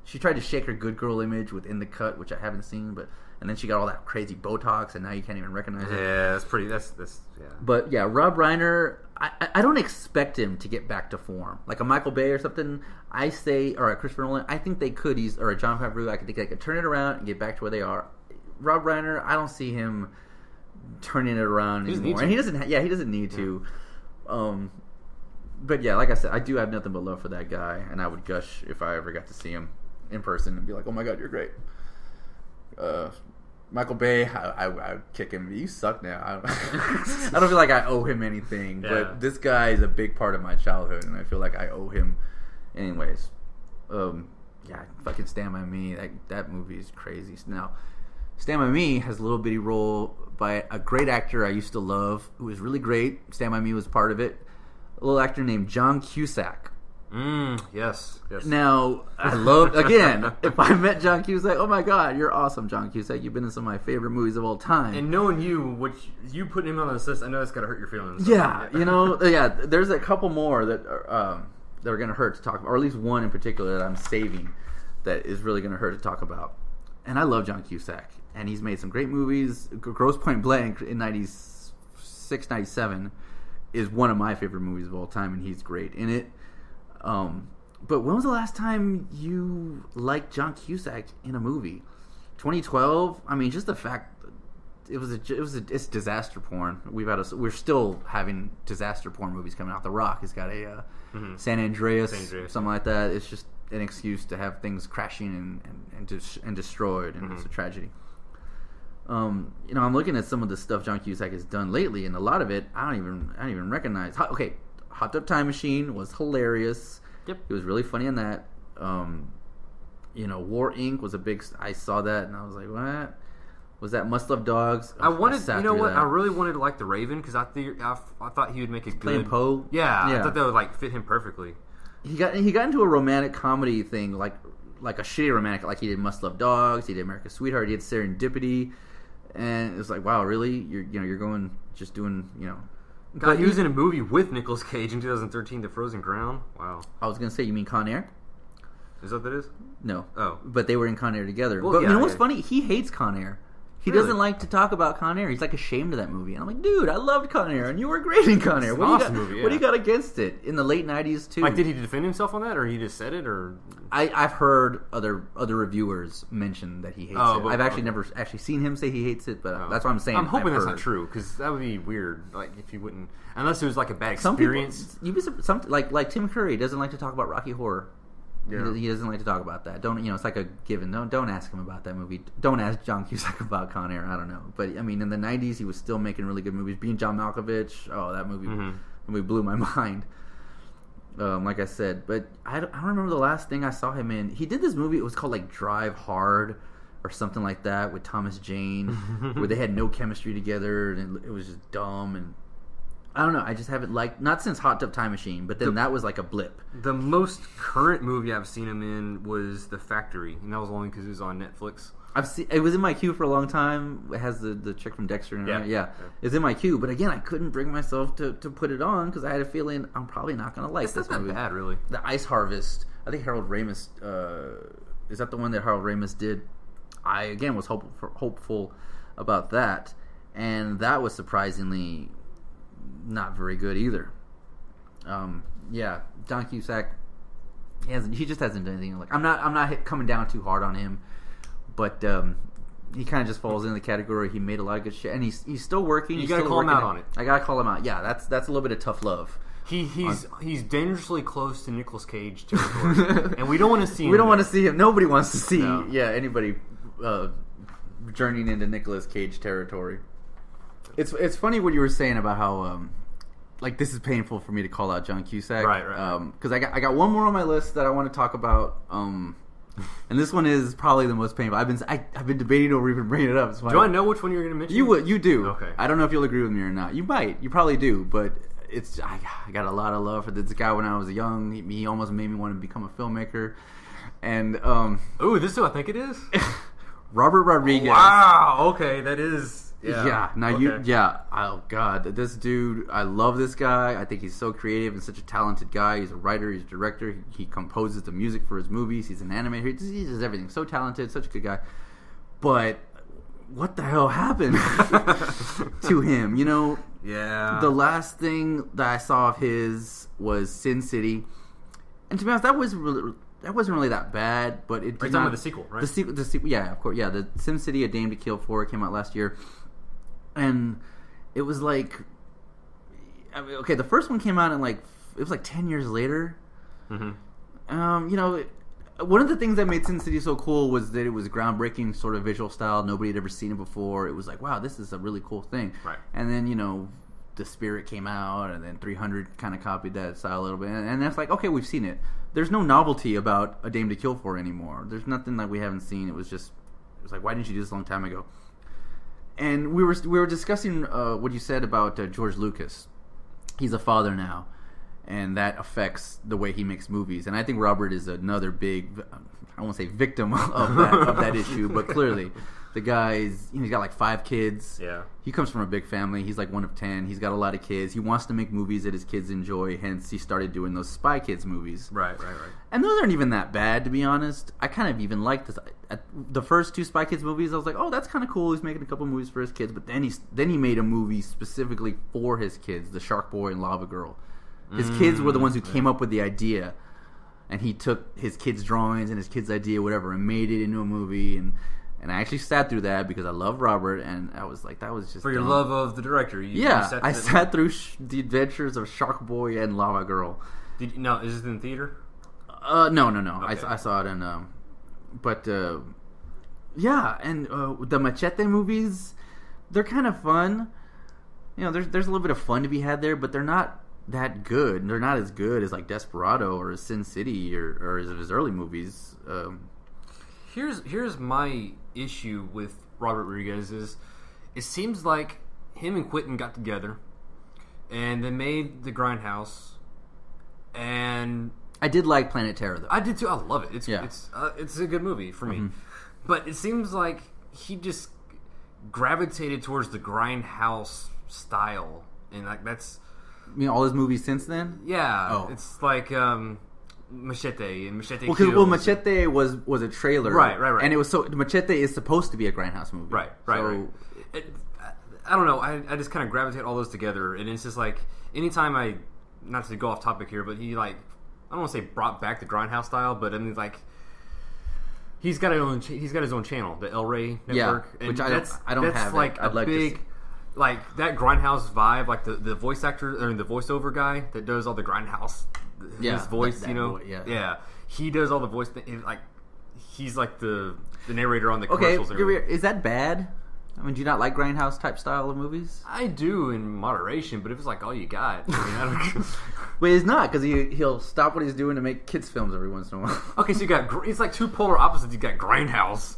She tried to shake her good girl image with In the Cut, which I haven't seen, and then she got all that crazy Botox, and now you can't even recognize it. Yeah, that's yeah. But yeah, Rob Reiner, I don't expect him to get back to form. Like a Michael Bay or something, or a Christopher Nolan, I think they could, or a John Favreau, I think they could turn it around and get back to where they are. Rob Reiner, I don't see him turning it around anymore. And he doesn't need to. But yeah, like I said, I do have nothing but love for that guy, and I would gush if I ever got to see him in person and be like, oh my God, you're great. Michael Bay, I would kick him. You suck now. I don't feel like I owe him anything, but this guy is a big part of my childhood, and I feel like I owe him anyways. Fucking Stand By Me. That movie is crazy. Now, Stand By Me has a little bitty role by a great actor I used to love, who was really great. Stand By Me was part of it. A little actor named John Cusack. Yes. Now, I love, again, if I met John Cusack, oh my God, you're awesome, John Cusack. You've been in some of my favorite movies of all time. And knowing you putting him on this list, I know that's got to hurt your feelings. Yeah, there's a couple more that are going to hurt to talk about, or at least one in particular that I'm saving that is really going to hurt to talk about. And I love John Cusack, and he's made some great movies. Grosse Point Blank in 96, 97 is one of my favorite movies of all time, and he's great in it. But when was the last time you liked John Cusack in a movie? 2012. I mean, just the fact it's disaster porn. We're still having disaster porn movies coming out. The Rock has got a San Andreas, something like that. It's just an excuse to have things crashing and destroyed, and it's a tragedy. I'm looking at some of the stuff John Cusack has done lately, and a lot of it I don't even recognize. Hot Tub Time Machine was hilarious. Yep. It was really funny in that. War Inc. was a big... I saw that and I was like, what? Was that Must Love Dogs? I really wanted to like The Raven because I thought he would make a good... Playing Poe? Yeah, I thought that would fit him perfectly. He got into a romantic comedy thing, like a shitty romantic, like he did Must Love Dogs, he did America's Sweetheart, he did Serendipity, and it was like, wow, really? You're going, just doing, God, he was in a movie with Nicolas Cage in 2013, The Frozen Ground. Wow. I was going to say, you mean Con Air? Is that what that is? No. Oh. But they were in Con Air together. Well, but you know what's funny? He hates Con Air. He doesn't like to talk about Con Air. He's like ashamed of that movie. And I'm like, dude, I loved Con Air, and you were great in Con Air. What do you got against it? In the late 90s, too. Like, did he defend himself on that, or he just said it, or... I've heard other reviewers mention that he hates it. I've actually never actually seen him say he hates it, but that's what I'm saying. I'm hoping that's not true, because that would be weird, like, if you wouldn't... Unless it was, like, a bad experience. Like Tim Curry doesn't like to talk about Rocky Horror. Yeah. He doesn't like to talk about that. It's like a given. Don't ask him about that movie. Don't ask John Cusack about Con Air. I don't know. But, I mean, in the 90s, he was still making really good movies. Being John Malkovich, that movie blew my mind. Like I said. But I don't remember the last thing I saw him in. He did this movie. It was called, like, Drive Hard or something like that with Thomas Jane, where they had no chemistry together, and it was just dumb, and I don't know. I just haven't liked, not since Hot Tub Time Machine, but then that was like a blip. The most current movie I've seen him in was The Factory, and that was only because it was on Netflix. It was in my queue for a long time. It has the chick from Dexter in it. Yeah. It's in my queue, but again, I couldn't bring myself to put it on because I had a feeling I'm probably not going to like this movie. It's not that bad, really. The Ice Harvest. I think Harold Ramis. Is that the one that Harold Ramis did? I again was hopeful about that, and that was surprisingly not very good either. John Cusack, he just hasn't done anything. Like I'm not coming down too hard on him, but he kind of just falls in the category. He made a lot of good shit, and he's still working. You gotta call him out on it. I gotta call him out. Yeah, that's a little bit of tough love. He's dangerously close to Nicolas Cage territory, and we don't want to see him. We don't want to see him. Nobody wants to see anybody journeying into Nicolas Cage territory. It's funny what you were saying about how like this is painful for me to call out John Cusack, right. Because I got one more on my list that I want to talk about, and this one is probably the most painful. I've been debating over even bringing it up. Do I know which one you're going to mention? You do. Okay. I don't know if you'll agree with me or not. You might. You probably do, but I got a lot of love for this guy when I was young. He almost made me want to become a filmmaker, and this is who I think it is. Robert Rodriguez. Wow. Okay, that is. Yeah. Oh God, this dude. I love this guy. I think he's so creative and such a talented guy. He's a writer. He's a director. He composes the music for his movies. He's an animator. He does everything. So talented. Such a good guy. But what the hell happened to him? Yeah. The last thing that I saw of his was Sin City, and to be honest, that wasn't really that bad. But it. Are you talking about the sequel, right? The sequel. Yeah, of course. Yeah, the Sim City: A Dame to Kill For came out last year. And it was like, the first one came out in it was like 10 years later. Mm-hmm. One of the things that made Sin City so cool was that it was groundbreaking sort of visual style. Nobody had ever seen it before. It was like, wow, this is a really cool thing. Right. And then, The Spirit came out, and then 300 kind of copied that style a little bit. And that's like, okay, we've seen it. There's no novelty about A Dame to Kill For anymore. There's nothing that we haven't seen. It was like, why didn't you do this a long time ago? And we were discussing what you said about George Lucas. He's a father now, and that affects the way he makes movies. And I think Robert is another big, I won't say victim of that issue, but clearly the guy's he's got like 5 kids. Yeah, he comes from a big family. He's like one of 10. He's got a lot of kids. He wants to make movies that his kids enjoy. Hence, he started doing those Spy Kids movies. Right. And those aren't even that bad, to be honest. I kind of even liked this. The first 2 Spy Kids movies, I was like, oh, that's kind of cool. He's making a couple movies for his kids. But then he made a movie specifically for his kids, The Shark Boy and Lava Girl. His kids were the ones who came up with the idea. And he took his kids' drawings and his kids' idea, whatever, and made it into a movie. And I actually sat through that because I love Robert, and I was like, that was just for your love of the director. I sat through the adventures of Shark Boy and Lava Girl. Is it in theater? No. Okay. I saw it in, but and the Machete movies, they're kind of fun. There's a little bit of fun to be had there, but they're not that good. They're not as good as like Desperado or Sin City or as his early movies. Here's my issue with Robert Rodriguez is it seems like him and Quentin got together and they made The Grindhouse, and I did like Planet Terror though. I did too. I love it. It's a good movie for me. But it seems like he just gravitated towards the Grindhouse style, and like that's all his movies since then. Yeah, It's like Machete and Machete. Well, Kills. Machete was a trailer, Right. And it was Machete is supposed to be a Grindhouse movie, Right. I don't know. I just kind of gravitate all those together, and it's just like anytime not to go off topic here, but he like I don't want to say brought back the Grindhouse style, but I mean like he's got his own channel, the El Rey Network, and which I don't have. Like I'd like big. to. Like that Grindhouse vibe, like the voice actor or the voiceover guy that does all the Grindhouse, his voice, yeah. He does all the voice thing. Like he's like the narrator on the commercials. Okay, is that bad? I mean, do you not like Grindhouse type style of movies? I do in moderation, but if it's like all you got, I mean, I don't. Well, it's not because he'll stop what he's doing to make kids films every once in a while. Okay, so you got it's like two polar opposites. You got Grindhouse.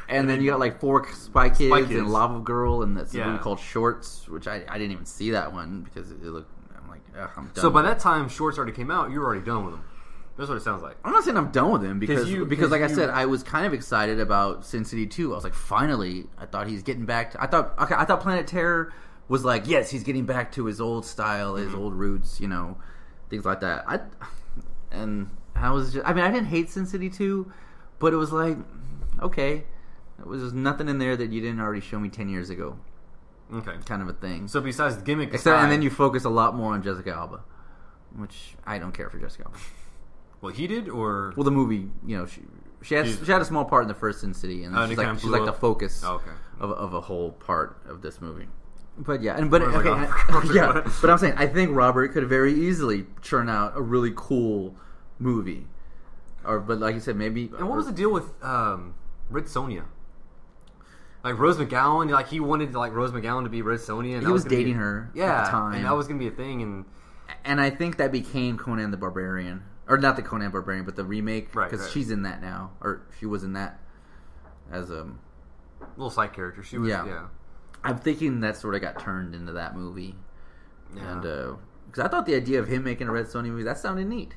And then you got like 4 Spy Kids and Lava Girl, and that's a movie called Shorts, which I didn't even see that one because it looked. I'm like, ugh, I'm done. So by that time, Shorts already came out. You were already done with them. That's what it sounds like. I'm not saying I'm done with him because like I said, I was kind of excited about Sin City 2. I was like, finally, I thought he's getting back to. I thought Planet Terror was like, yes, he's getting back to his old style, his old roots, things like that. I didn't hate Sin City 2, but it was like, okay. There's nothing in there that you didn't already show me 10 years ago. Okay. Kind of a thing. So besides the gimmick and then you focus a lot more on Jessica Alba, which I don't care for Jessica Alba. Well, he did, or... Well, the movie, she had a small part in the first Sin City, and she's like the focus of a whole part of this movie. But yeah, but I'm saying I think Robert could very easily churn out a really cool movie, but like you said, maybe. And what was the deal with Red Sonja? Like Rose McGowan, like he wanted like Rose McGowan to be Red Sonja, and he was dating her at the time, and that was gonna be a thing, and I think that became Conan the Barbarian, or not the Conan Barbarian, but the remake, because she's in that now, or she was in that as a little side character. She was, yeah. I'm thinking that sort of got turned into that movie, and because I thought the idea of him making a Red Sonja movie that sounded neat,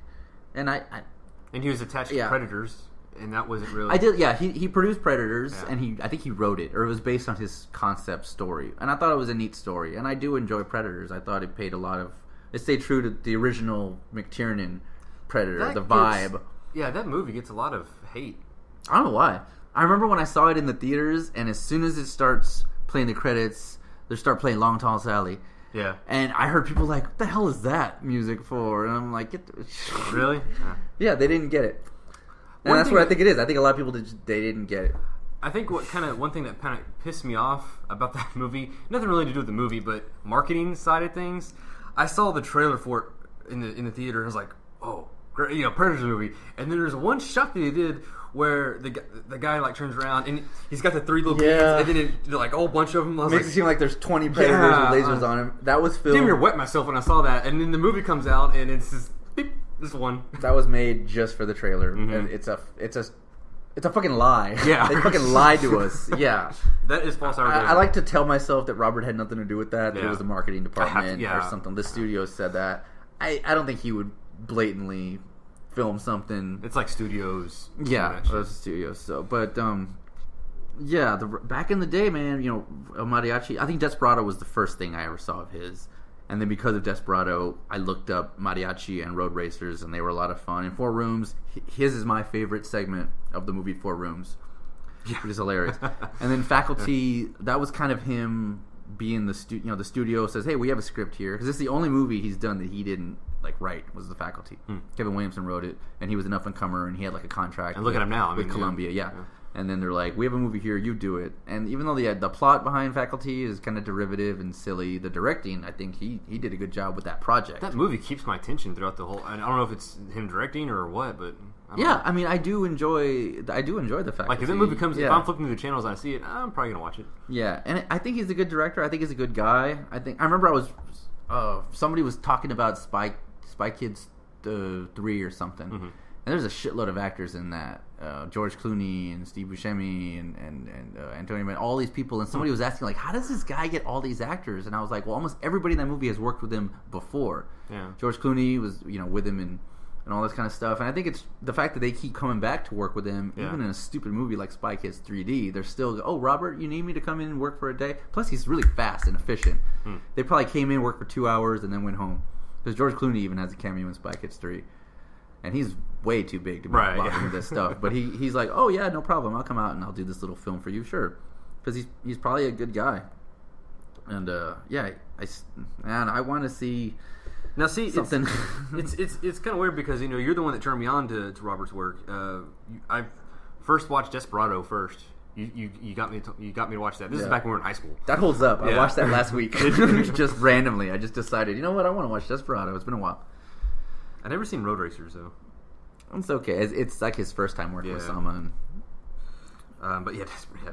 and and he was attached to Predators. And that wasn't really... I did, yeah. He produced Predators, and I think he wrote it, or it was based on his concept story. And I thought it was a neat story. And I do enjoy Predators. I thought it paid a lot of... It stayed true to the original McTiernan Predator, the vibe. Yeah, that movie gets a lot of hate. I don't know why. I remember when I saw it in the theaters, and as soon as it starts playing the credits, they start playing Long Tall Sally. Yeah. And I heard people like, what the hell is that music for? And I'm like... Really? Yeah, they didn't get it. And that's what I think it is. I think a lot of people they didn't get it. I think one thing that kind of pissed me off about that movie, nothing really to do with the movie, but marketing side of things. I saw the trailer for it in the theater, and I was like, oh, great, Predators movie. And then there's one shot that he did where the guy like turns around and he's got the 3 little kids, and then like a whole bunch of them. Makes it seem like there's 20 Predators with lasers on him. That was filmed. Damn near wet myself when I saw that, and then the movie comes out and it's just beep. This one that was made just for the trailer, and it's a fucking lie. Yeah, they fucking lied to us. Yeah, that is false advertising. I like to tell myself that Robert had nothing to do with that. It was the marketing department or something. The studio said that. I don't think he would blatantly film something. It's like studios. Yeah, it's studios. So, but back in the day, man, Mariachi. I think Desperado was the first thing I ever saw of his. And then because of Desperado, I looked up Mariachi and Road Racers, and they were a lot of fun. And 4 Rooms, his is my favorite segment of the movie 4 Rooms, which is hilarious. And then Faculty, that was kind of him being the studio says, hey, we have a script here. Because it's the only movie he's done that he didn't write was The Faculty. Kevin Williamson wrote it, and he was an up-and-comer, and he had a contract. And look at him now. With Columbia, yeah. And then they're like, we have a movie here, you do it. And even though the plot behind Faculty is kind of derivative and silly, the directing, I think he did a good job with that project. That movie keeps my attention throughout the whole... I don't know if it's him directing or what, but... I mean, I do enjoy the Faculty. Like, if that movie comes... If I'm flipping through the channels and I see it, I'm probably going to watch it. Yeah, and I think he's a good director. I think he's a good guy. I remember somebody was talking about Spy Kids 3 or something. Mm-hmm. And there's a shitload of actors in that. George Clooney and Steve Buscemi and Antonio Banderas, all these people. And somebody was asking, like, how does this guy get all these actors? And I was like, well, almost everybody in that movie has worked with him before. Yeah. George Clooney was, with him and all this kind of stuff. And I think it's the fact that they keep coming back to work with him, even in a stupid movie like Spy Kids 3D. They're still, oh, Robert, you need me to come in and work for a day? Plus, he's really fast and efficient. They probably came in, worked for 2 hours, and then went home. Because George Clooney even has a cameo in Spy Kids 3. and he's way too big to be bothering with this stuff. But he's like, oh yeah, no problem, I'll come out and I'll do this little film for you, sure, because he's probably a good guy. And I want to see. Now, see, something. It's kind of weird because you're the one that turned me on to Robert's work. I first watched Desperado first. You got me to watch that. This is back when we were in high school. That holds up. I watched that last week. Just randomly. I just decided, you know what? I want to watch Desperado. It's been a while. I've never seen Road Racers, though. It's okay. It's like his first time working with Sama. But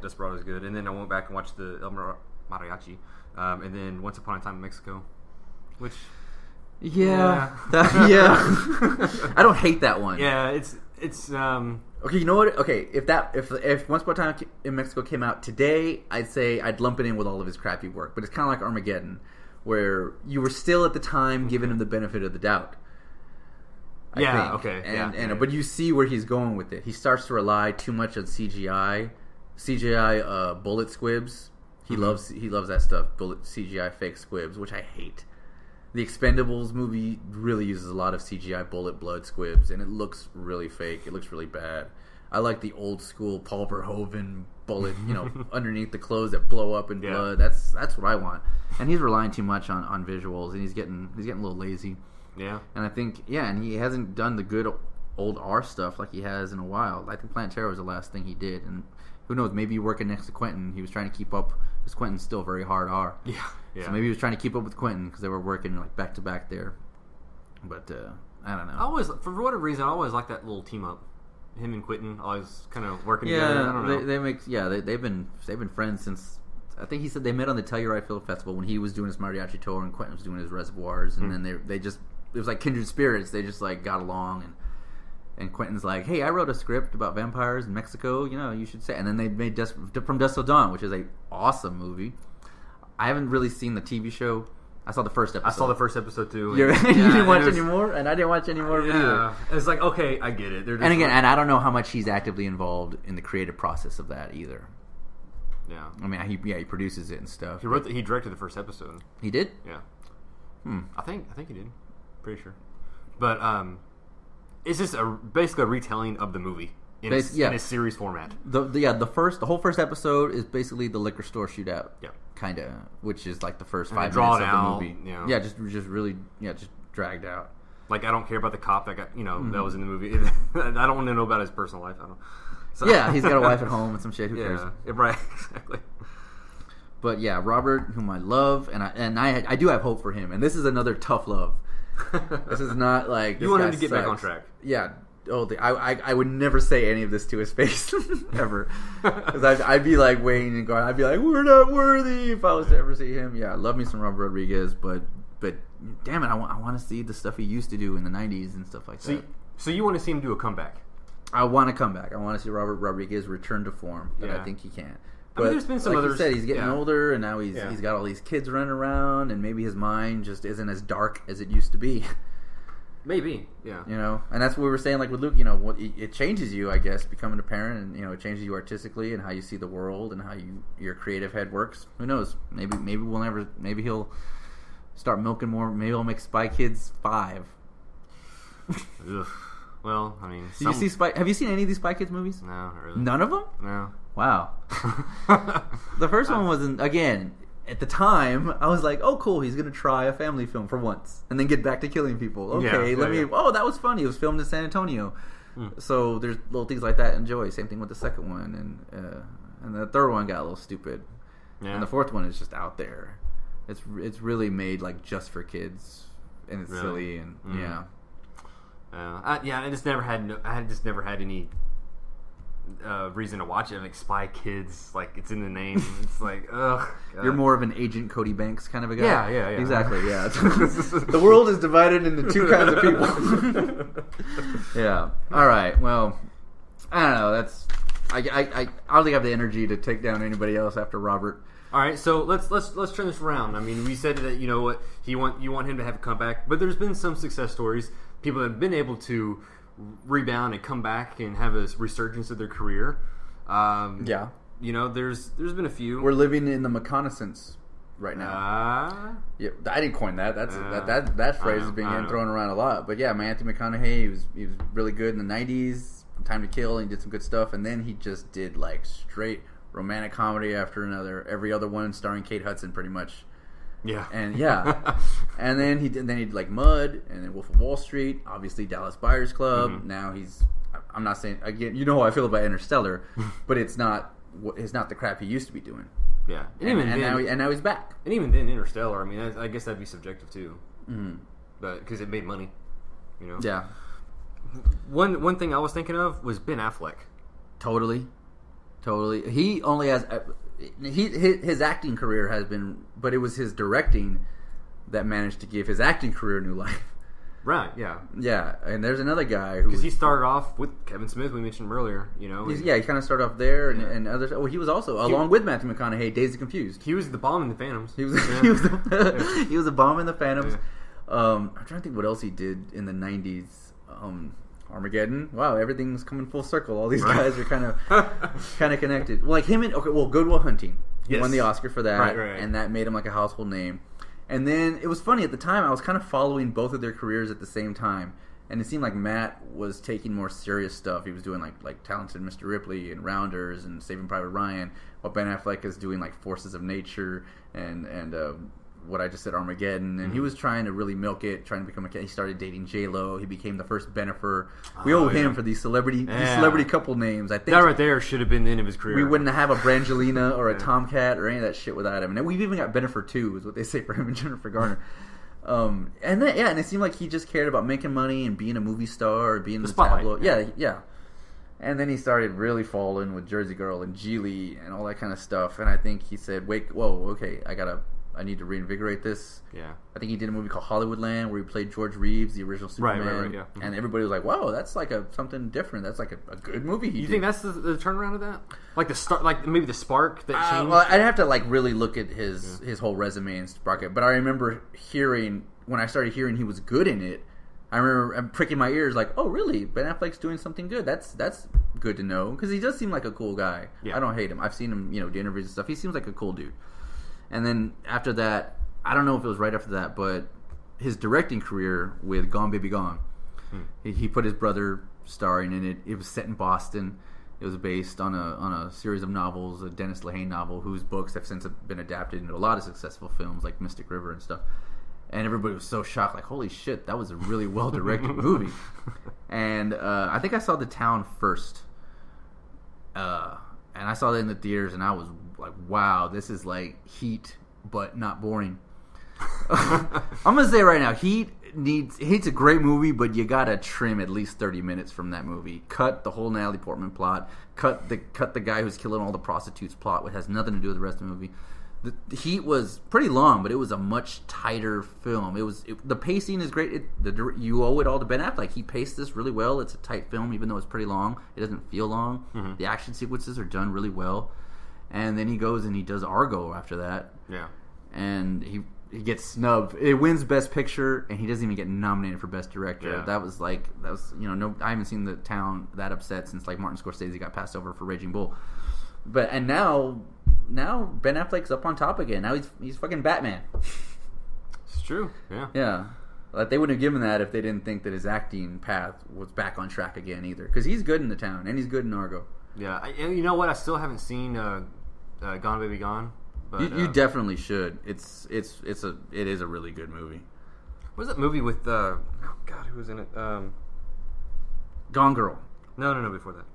Desperado's good. And then I went back and watched the El Mariachi. And then Once Upon a Time in Mexico. Which... Yeah. I don't hate that one. Yeah, it's okay, you know what? Okay, if Once Upon a Time in Mexico came out today, I'd say I'd lump it in with all of his crappy work. But it's kind of like Armageddon, where you were still at the time giving him the benefit of the doubt. I think. Okay. But you see where he's going with it. He starts to rely too much on CGI bullet squibs. He loves that stuff, bullet CGI fake squibs, which I hate. The Expendables movie really uses a lot of CGI bullet blood squibs, and it looks really fake. It looks really bad. I like the old school Paul Verhoeven bullet, underneath the clothes that blow up in blood. That's what I want. And he's relying too much on visuals, and he's getting a little lazy. Yeah. And I think and he hasn't done the good old R stuff like he has in a while. I think Planet Terror was the last thing he did, and who knows? Maybe working next to Quentin, he was trying to keep up because Quentin's still very hard R. Yeah. So maybe he was trying to keep up with Quentin because they were working like back to back there. But I don't know. For whatever reason, I always like that little team up. Him and Quentin always kind of working together. I don't know. They've been friends since. I think he said they met on the Telluride Film Festival when he was doing his mariachi tour and Quentin was doing his reservoirs, and then they just it was like kindred spirits. They just like got along and Quentin's like, hey, I wrote a script about vampires in Mexico. You should say. And then they made From Dusk Till Dawn, which is a awesome movie. I haven't really seen the TV show. I saw the first episode. I saw the first episode too. You didn't watch any more, and I didn't watch any more either. It's like, okay, I get it. And I don't know how much he's actively involved in the creative process of that either. Yeah, I mean, he produces it and stuff. He directed the first episode. He did? Yeah. I think he did. Pretty sure. But it's just basically a retelling of the movie. In a series format. The whole first episode is basically the liquor store shootout. Yeah. Kind of, which is like the first 5 minutes of the movie. Yeah, just really, just dragged out. Like, I don't care about the cop that got, that was in the movie. I don't want to know about his personal life. He's got a wife at home and some shit. Who cares? Yeah, right, exactly. But yeah, Robert, whom I love, and I do have hope for him. And this is another tough love. This is not like you want him to get back on track. Yeah. I would never say any of this to his face ever, because I'd be like waiting and going. I'd be like, we're not worthy if I was to ever see him. Yeah, I love me some Robert Rodriguez, but damn it, I want to see the stuff he used to do in the '90s and stuff like that. So you want to see him do a comeback? I want to come back. I want to see Robert Rodriguez return to form, but I think he can. But there's been some like others. you said, he's getting older, and now he's got all these kids running around, and maybe his mind just isn't as dark as it used to be. Maybe, yeah. And that's what we were saying, like with Luke, it changes you, I guess, becoming a parent, and, it changes you artistically and how you see the world and how your creative head works. Who knows? Maybe he'll start milking more. Maybe he'll make Spy Kids 5. Ugh. Well, I mean... Did you see have you seen any of these Spy Kids movies? No, not really. None of them? No. Wow. The first one wasn't, again... At the time, I was like, "Oh, cool! He's gonna try a family film for once, and then get back to killing people." Okay, Oh, that was funny. It was filmed in San Antonio, so there's little things like that. Enjoy. Same thing with the second one, and the third one got a little stupid, and the fourth one is just out there. It's really made like just for kids, and it's silly, and I just never had any reason to watch it. Like Spy Kids, like it's in the name. It's like, ugh. God. You're more of an Agent Cody Banks kind of a guy. Yeah. Exactly. Yeah. The world is divided into two kinds of people. Yeah. All right. Well, I don't know. That's I don't think I have the energy to take down anybody else after Robert. All right. So let's turn this around. I mean, we said that you want him to have a comeback, but there's been some success stories. People that have been able to rebound and come back and have a resurgence of their career. There's been a few. We're living in the McConaissance right now. Yeah, I didn't coin that. That phrase is being thrown around a lot. But yeah, Anthony McConaughey, he was really good in the 90s, Time to Kill, and he did some good stuff. And then he just did like straight romantic comedy after another, every other one starring Kate Hudson, pretty much. Yeah. And and then he did like Mud, and then Wolf of Wall Street, obviously Dallas Buyers Club. Mm-hmm. Now I'm not saying, again, you know how I feel about Interstellar, but it's not the crap he used to be doing. Yeah, and now he's back. And even then, Interstellar, I mean, I guess that'd be subjective too, but because it made money, you know. Yeah. One thing I was thinking of was Ben Affleck. Totally. He only has his acting career has been, but it was his directing that managed to give his acting career new life. Right. Yeah. Yeah, and there's another guy who, because he started off with Kevin Smith, we mentioned him earlier. You know. He kind of started off there, and others. Oh, he was also along with Matthew McConaughey, Dazed and Confused. He was the bomb in the Phantoms. He was a bomb in the Phantoms. Yeah. I'm trying to think what else he did in the '90s. Armageddon. Wow, everything's coming full circle. All these guys are kind of connected. Like him and Good Will Hunting. He won the Oscar for that, right. And that made him like a household name. And then it was funny at the time. I was kind of following both of their careers at the same time, and it seemed like Matt was taking more serious stuff. He was doing like Talented Mr. Ripley and Rounders and Saving Private Ryan, while Ben Affleck is doing like Forces of Nature and what I just said, Armageddon, and he was trying to really milk it, trying to become a. He started dating J-Lo. He became the first Bennifer. We owe him for these celebrity couple names. I think that right there should have been the end of his career. We wouldn't have a Brangelina or a Tomcat or any of that shit without him. And we've even got Bennifer 2, is what they say for him and Jennifer Garner. And it seemed like he just cared about making money and being a movie star or being the tabloid. Yeah. And then he started really falling with Jersey Girl and Geely and all that kind of stuff. And I think he said, okay, I need to reinvigorate this. Yeah. I think he did a movie called Hollywoodland where he played George Reeves, the original Superman. Right, yeah. Mm-hmm. And everybody was like, "Whoa, that's like something different. That's like a good movie." You think that's the turnaround of that? Like the start, like maybe the spark that changed? Well, I'd have to like really look at his whole resume and spark it. But I remember when I started hearing he was good in it, I remember pricking my ears like, "Oh, really? Ben Affleck's doing something good. That's good to know." Because he does seem like a cool guy. Yeah. I don't hate him. I've seen him, do interviews and stuff. He seems like a cool dude. And then after that, I don't know if it was right after that, but his directing career with Gone Baby Gone, he put his brother starring in it. It was set in Boston. It was based on a series of novels, a Dennis Lehane novel, whose books have since been adapted into a lot of successful films like Mystic River and stuff. And everybody was so shocked, like, holy shit, that was a really well-directed movie. And I think I saw The Town first. And I saw that in the theaters, and I was like, wow, this is like Heat, but not boring. I'm going to say right now, Heat's a great movie, but you got to trim at least 30 minutes from that movie. Cut the whole Natalie Portman plot. Cut the guy who's killing all the prostitutes plot, which has nothing to do with the rest of the movie. The Heat was pretty long, but it was a much tighter film. The pacing is great. You owe it all to Ben Affleck. He paced this really well. It's a tight film, even though it's pretty long. It doesn't feel long. Mm-hmm. The action sequences are done really well. And then he goes and he does Argo after that. Yeah. And he gets snubbed. It wins Best Picture, and he doesn't even get nominated for Best Director. Yeah. That was I haven't seen The Town that upset since like Martin Scorsese got passed over for Raging Bull. And now Ben Affleck's up on top again. Now he's fucking Batman. It's true. Yeah. Yeah. Like they wouldn't have given that if they didn't think that his acting path was back on track again either. Because he's good in The Town and he's good in Argo. Yeah. You know what? I still haven't seen Gone Baby Gone. But, you definitely should. It is a really good movie. What was that movie with who was in it? Gone Girl. No, before that.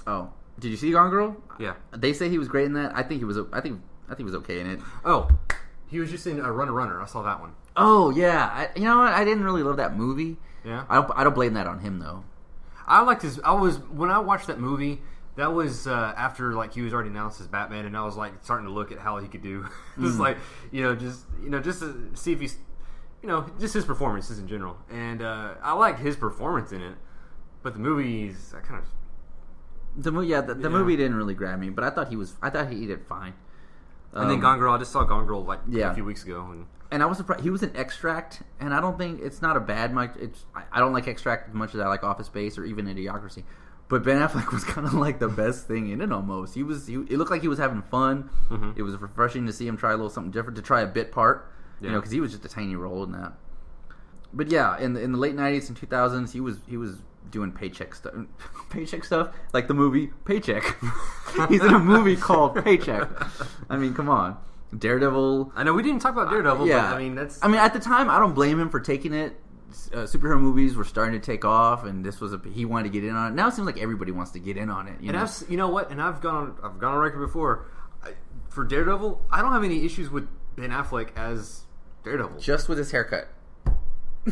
Oh. Did you see Gone Girl? Yeah. They say he was great in that. I think he was okay in it. Oh, he was just in Runner. I saw that one. Oh yeah. You know what? I didn't really love that movie. Yeah. I don't blame that on him though. When I watched that movie, that was after like he was already announced as Batman, and I was like starting to look at how he could do. Just like just to see if he's just his performances in general. And I liked his performance in it, but the movies I kind of. The movie didn't really grab me, but I thought he did fine. And then Gone Girl, I just saw Gone Girl a few weeks ago, and I was surprised. He was in Extract, and I don't think it's not a bad. I don't like Extract as much as I like Office Space or even Idiocracy, But Ben Affleck was kind of like the best thing in it almost. It looked like he was having fun. Mm-hmm. It was refreshing to see him try a little something different, to try a bit part. Yeah. You know, because he was just a tiny role in that. But yeah, in the late 90s and 2000s, he was doing paycheck stuff, like the movie Paycheck. He's in a movie called Paycheck. I mean, come on. Daredevil. I know we didn't talk about Daredevil, yeah. But I mean, at the time, I don't blame him for taking it. Superhero movies were starting to take off, and this was he wanted to get in on it. Now it seems like everybody wants to get in on it. You know what? And I've gone on record before. For Daredevil, I don't have any issues with Ben Affleck as Daredevil. Just with his haircut.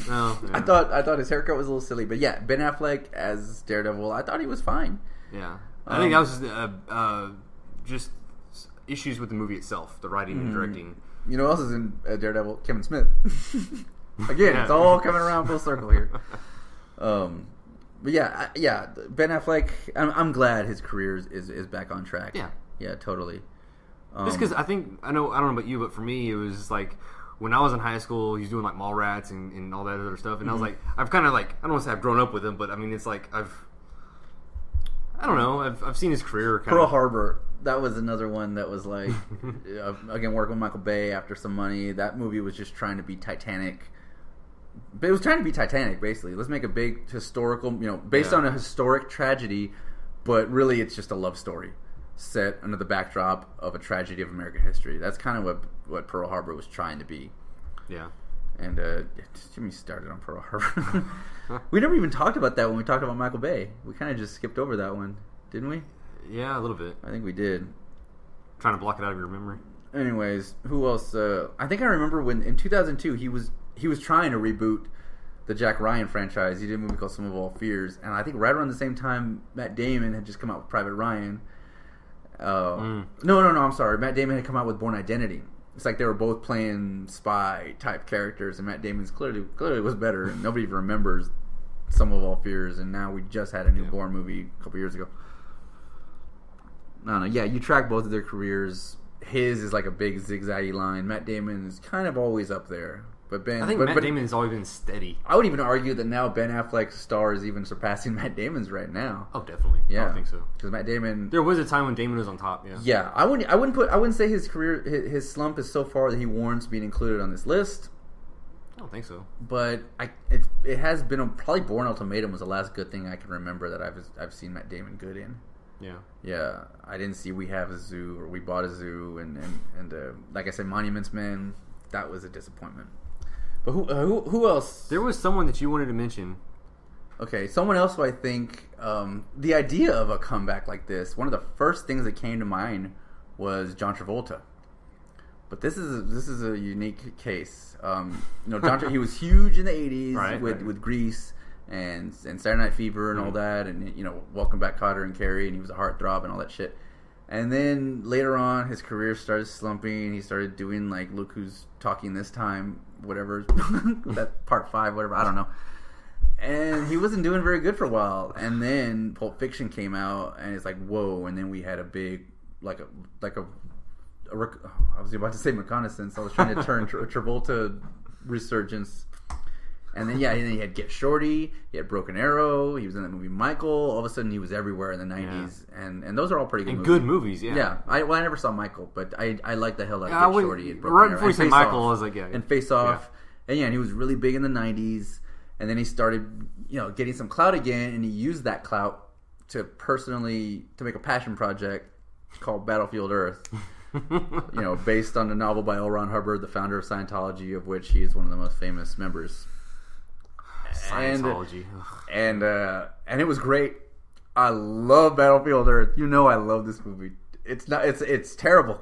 No, yeah. I thought his haircut was a little silly, but yeah, Ben Affleck as Daredevil, I thought he was fine. Yeah, I think that was just issues with the movie itself, the writing and directing. You know who else is in Daredevil? Kevin Smith. Again, it's all coming around full circle here. But yeah, Ben Affleck. I'm glad his career is back on track. Yeah, totally. Just because I don't know about you, but for me, it was just like when I was in high school, he was doing like Mallrats and all that other stuff, and I was like, I've kind of like, I don't want to say I've grown up with him, but I mean, it's like I don't know, I've seen his career. Pearl Harbor. That was another one that was like, again, working with Michael Bay after some money. That movie was just trying to be Titanic. But it was trying to be Titanic, basically. Let's make a big historical, based on a historic tragedy, but really it's just a love story set under the backdrop of a tragedy of American history. That's kind of what Pearl Harbor was trying to be. Yeah. And Jimmy started on Pearl Harbor. We never even talked about that when we talked about Michael Bay. We kind of just skipped over that one, didn't we? Yeah, a little bit. I think we did. Trying to block it out of your memory. Anyways, who else? I think I remember when in 2002 he was trying to reboot the Jack Ryan franchise. He did a movie called Sum of All Fears, and I think right around the same time Matt Damon had just come out with Private Ryan. No, I'm sorry. Matt Damon had come out with Born Identity. It's like they were both playing spy type characters, and Matt Damon's clearly was better. And nobody even remembers Sum of All Fears, and now we just had a new Bourne movie a couple years ago. I don't know. Yeah, you track both of their careers. His is like a big zigzaggy line. Matt Damon is kind of always up there. But Matt Damon has always been steady. I would even argue that now Ben Affleck's star is even surpassing Matt Damon's right now. Oh, definitely. Yeah, I think so. Because Matt Damon, there was a time when Damon was on top. Yeah. Yeah, I wouldn't say his career, his slump is so far that he warrants being included on this list. I don't think so. But it has been probably Bourne Ultimatum was the last good thing I can remember that I've seen Matt Damon good in. Yeah. Yeah, I didn't see We Have a Zoo or We Bought a Zoo and like I said, Monuments Men. That was a disappointment. But who else? There was someone that you wanted to mention. Okay, someone else who I think the idea of a comeback like this, one of the first things that came to mind was John Travolta. But this is a unique case. John he was huge in the 80s with Grease and Saturday Night Fever and all that, and Welcome Back, Kotter and Carrie, and he was a heartthrob and all that shit. And then later on, his career started slumping. He started doing like Look Who's Talking This Time, whatever, that part 5, whatever, I don't know. And he wasn't doing very good for a while. And then Pulp Fiction came out, and it's like, whoa. And then we had a big, I was about to say reconnaissance. I was trying to turn Travolta resurgence. And then he had Get Shorty, he had Broken Arrow, he was in that movie Michael. All of a sudden he was everywhere in the 90s, and those are all pretty good movies. Good movies, yeah. Yeah, I never saw Michael, but I like the hell out of Get Shorty and Broken Right Arrow. before you said Michael, I was like, yeah. And Face Off. Yeah. And he was really big in the 90s, and then he started, getting some clout again, and he used that clout to make a passion project called Battlefield Earth. Based on a novel by L. Ron Hubbard, the founder of Scientology, of which he is one of the most famous members. Scientology. And it was great. I love Battlefield Earth. I love this movie. It's terrible.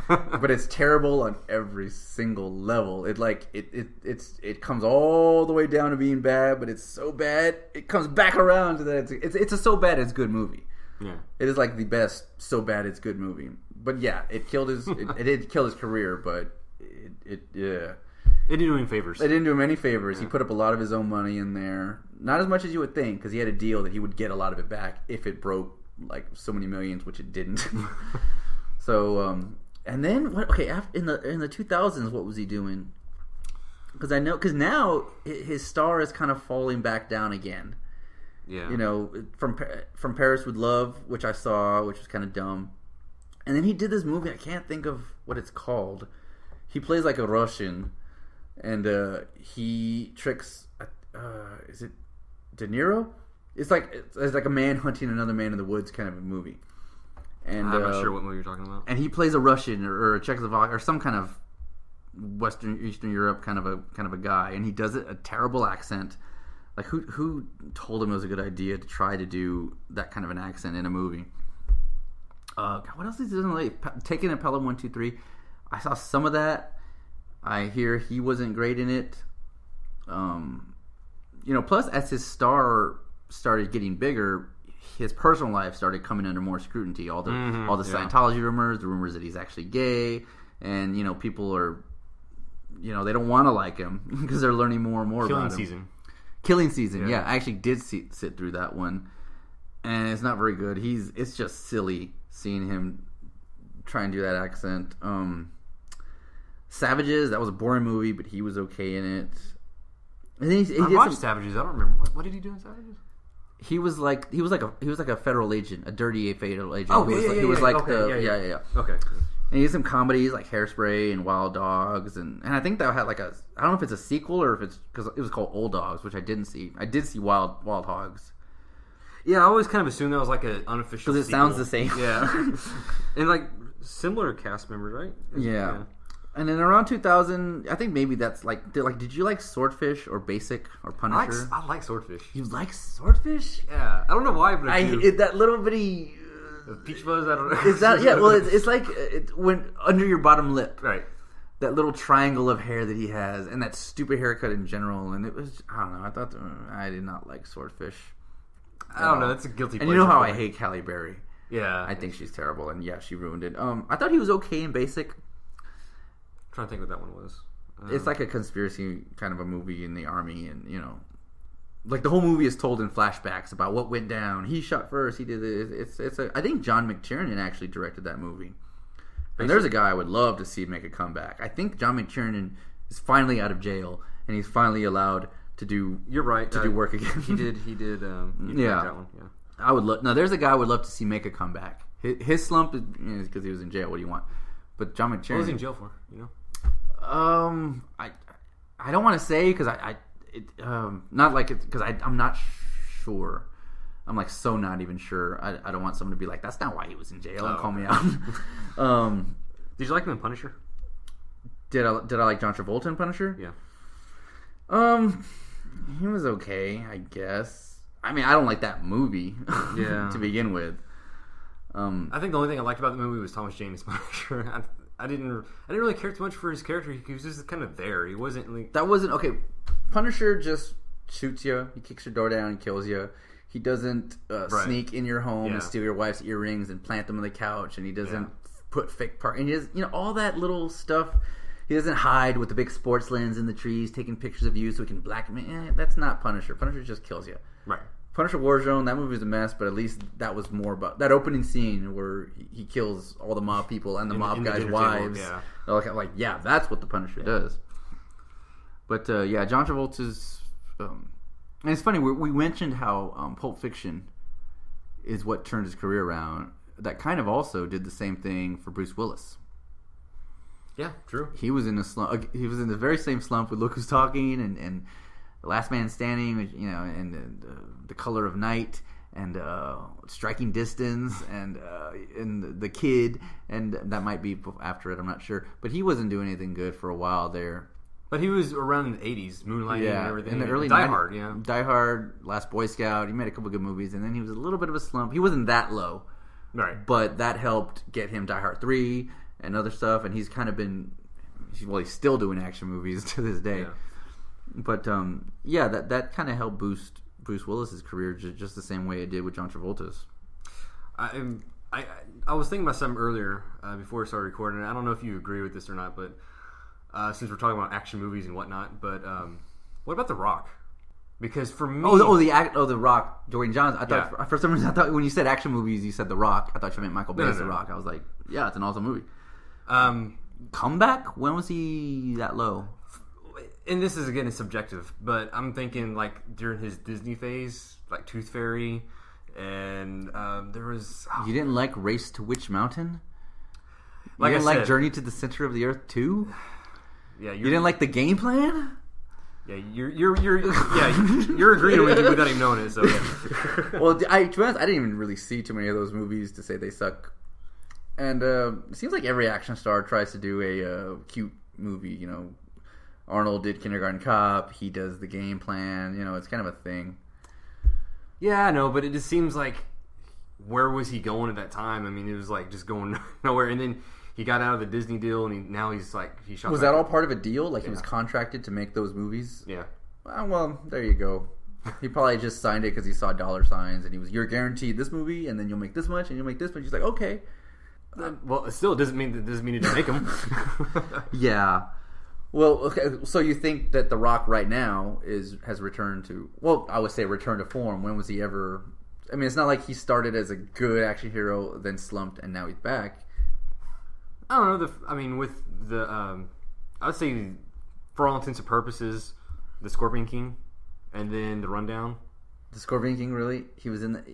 But it's terrible on every single level. It comes all the way down to being bad, but it's so bad it comes back around to that it's a so bad it's good movie. Yeah. It is like the best so bad it's good movie. But yeah, it did kill his career, but it didn't do him favors. It didn't do him any favors. Yeah. He put up a lot of his own money in there. Not as much as you would think, because he had a deal that he would get a lot of it back if it broke like so many millions, which it didn't. So, and then in the 2000s, what was he doing? Because now his star is kind of falling back down again. Yeah. You know, from Paris with Love, which I saw, which was kind of dumb. And then he did this movie. I can't think of what it's called. He plays like a Russian, and he tricks. Is it De Niro? It's like a man hunting another man in the woods kind of a movie. And I'm not sure what movie you're talking about. And he plays a Russian or a Czechoslovak or some kind of Eastern Europe kind of a guy, and he does it a terrible accent. Like who told him it was a good idea to try to do that kind of an accent in a movie? God, what else is he doing lately? Taking a Pelham 1, 2, 3. I saw some of that. I hear he wasn't great in it. You know, plus as his star started getting bigger, his personal life started coming under more scrutiny. All the Scientology rumors, the rumors that he's actually gay, and you know, people are, you know, they don't want to like him because they're learning more and more about him. Killing Season, yeah. I actually did sit through that one, and it's not very good. It's just silly seeing him try and do that accent. Savages, that was a boring movie, but he was okay in it. And then he watched Savages. I don't remember what did he do in Savages. He was like a federal agent, a dirty federal agent. Oh, he was like Okay. And he did some comedies like Hairspray and Wild Dogs, and I think that had like I don't know if it's a sequel or if it's because it was called Old Dogs, which I didn't see. I did see Wild Hogs. Yeah, I always kind of assumed that was like an unofficial. Because it sounds the same. Yeah, and like similar cast members, right? Yeah. And then around 2000, I think maybe that's like did you like Swordfish or Basic or Punisher? I like Swordfish. You like Swordfish? Yeah, I don't know why, but I do. That little bitty. Peach Fuzz, I don't know. Is that yeah? Well, it's like when under your bottom lip, right? That little triangle of hair that he has, and that stupid haircut in general. And it was I don't know. I thought I did not like Swordfish. I don't know. That's a guilty pleasure. And you know how I hate Halle Berry. Yeah, I think she's terrible, and yeah, she ruined it. I thought he was okay in Basic. I'm trying to think what that one was. It's like a conspiracy kind of a movie in the army, and you know. Like the whole movie is told in flashbacks about what went down. He shot first. He did this. I think John McTiernan actually directed that movie. And there's a guy I would love to see make a comeback. I think John McTiernan is finally out of jail and he's finally allowed to do. You're right. To do work again. He did. Yeah. That one. Yeah. I would love. No, there's a guy I would love to see make a comeback. His slump is because he was in jail. What do you want? But John McTiernan. What was he in jail for? You know. I don't want to say because not like it because I'm not sure. I'm like so not even sure. I don't want someone to be like that's not why he was in jail and call me out. Did you like him in Punisher? Did I like John Travolta in Punisher? Yeah. He was okay, I guess. I mean, I don't like that movie. Yeah. To begin with. I think the only thing I liked about the movie was Thomas Jane's Punisher. I didn't really care too much for his character. He was just kind of there. He wasn't like that. Wasn't okay. Punisher just shoots you. He kicks your door down and kills you. He doesn't sneak in your home and steal your wife's earrings and plant them on the couch. And he doesn't put fake and he does, all that little stuff. He doesn't hide with the big sports lens in the trees, taking pictures of you so he can blackmail. That's not Punisher. Punisher just kills you. Right. Punisher Warzone, that movie was a mess, but at least that was more about that opening scene where he kills all the mob people and the mob guys' wives. Yeah, that's what the Punisher does. But John Travolta's, and it's funny we mentioned how Pulp Fiction is what turned his career around. That kind of also did the same thing for Bruce Willis. Yeah, true. He was in a slump. He was in the very same slump with Look Who's Talking and The Last Man Standing, and The Color of Night, and Striking Distance, and The Kid, and that might be after it. I'm not sure, but he wasn't doing anything good for a while there. But he was around in the 80s, Moonlighting and everything. In the early Die Hard, yeah. Die Hard, Last Boy Scout. He made a couple good movies, and then he was a little bit of a slump. He wasn't that low, right? But that helped get him Die Hard 3 and other stuff, and he's kind of been. He's still doing action movies to this day. Yeah. But that kind of helped boost Bruce Willis's career just the same way it did with John Travolta's. I was thinking about something earlier before we started recording. I don't know if you agree with this or not, but since we're talking about action movies and whatnot, but what about The Rock? Because for me, The Rock, Dwayne Johnson. I thought for some reason when you said action movies, you said The Rock. I thought you meant Michael Bay's The Rock. I was like, yeah, it's an awesome movie. Comeback? When was he that low? and this is again subjective, but I'm thinking like during his Disney phase, like Tooth Fairy, and there was You didn't like Race to Witch Mountain? You like didn't I like said, Journey to the Center of the Earth 2? Yeah, You didn't like The Game Plan? Yeah, you're agreeing with me without even knowing it. So yeah. Well, to be honest, I didn't even really see too many of those movies to say they suck. And it seems like every action star tries to do a cute movie. You know, Arnold did Kindergarten Cop. He does The Game Plan. You know, it's kind of a thing. Yeah, I know, but it just seems like where was he going at that time? I mean, it was like just going nowhere. And then he got out of the Disney deal, and now he's shot. Was that all part of a deal? Like he was contracted to make those movies? Yeah. Well, there you go. He probably just signed it because he saw dollar signs, and you're guaranteed this movie, and then you'll make this much, and you'll make this much. He's like, okay. Well, it still doesn't mean you didn't make them. Yeah. Well, okay. So you think that The Rock right now has returned to? Well, I would say returned to form. When was he ever? I mean, it's not like he started as a good action hero, then slumped, and now he's back. I don't know. With the, I would say, for all intents and purposes, the Scorpion King, and then the Rundown. The Scorpion King, really? He was in that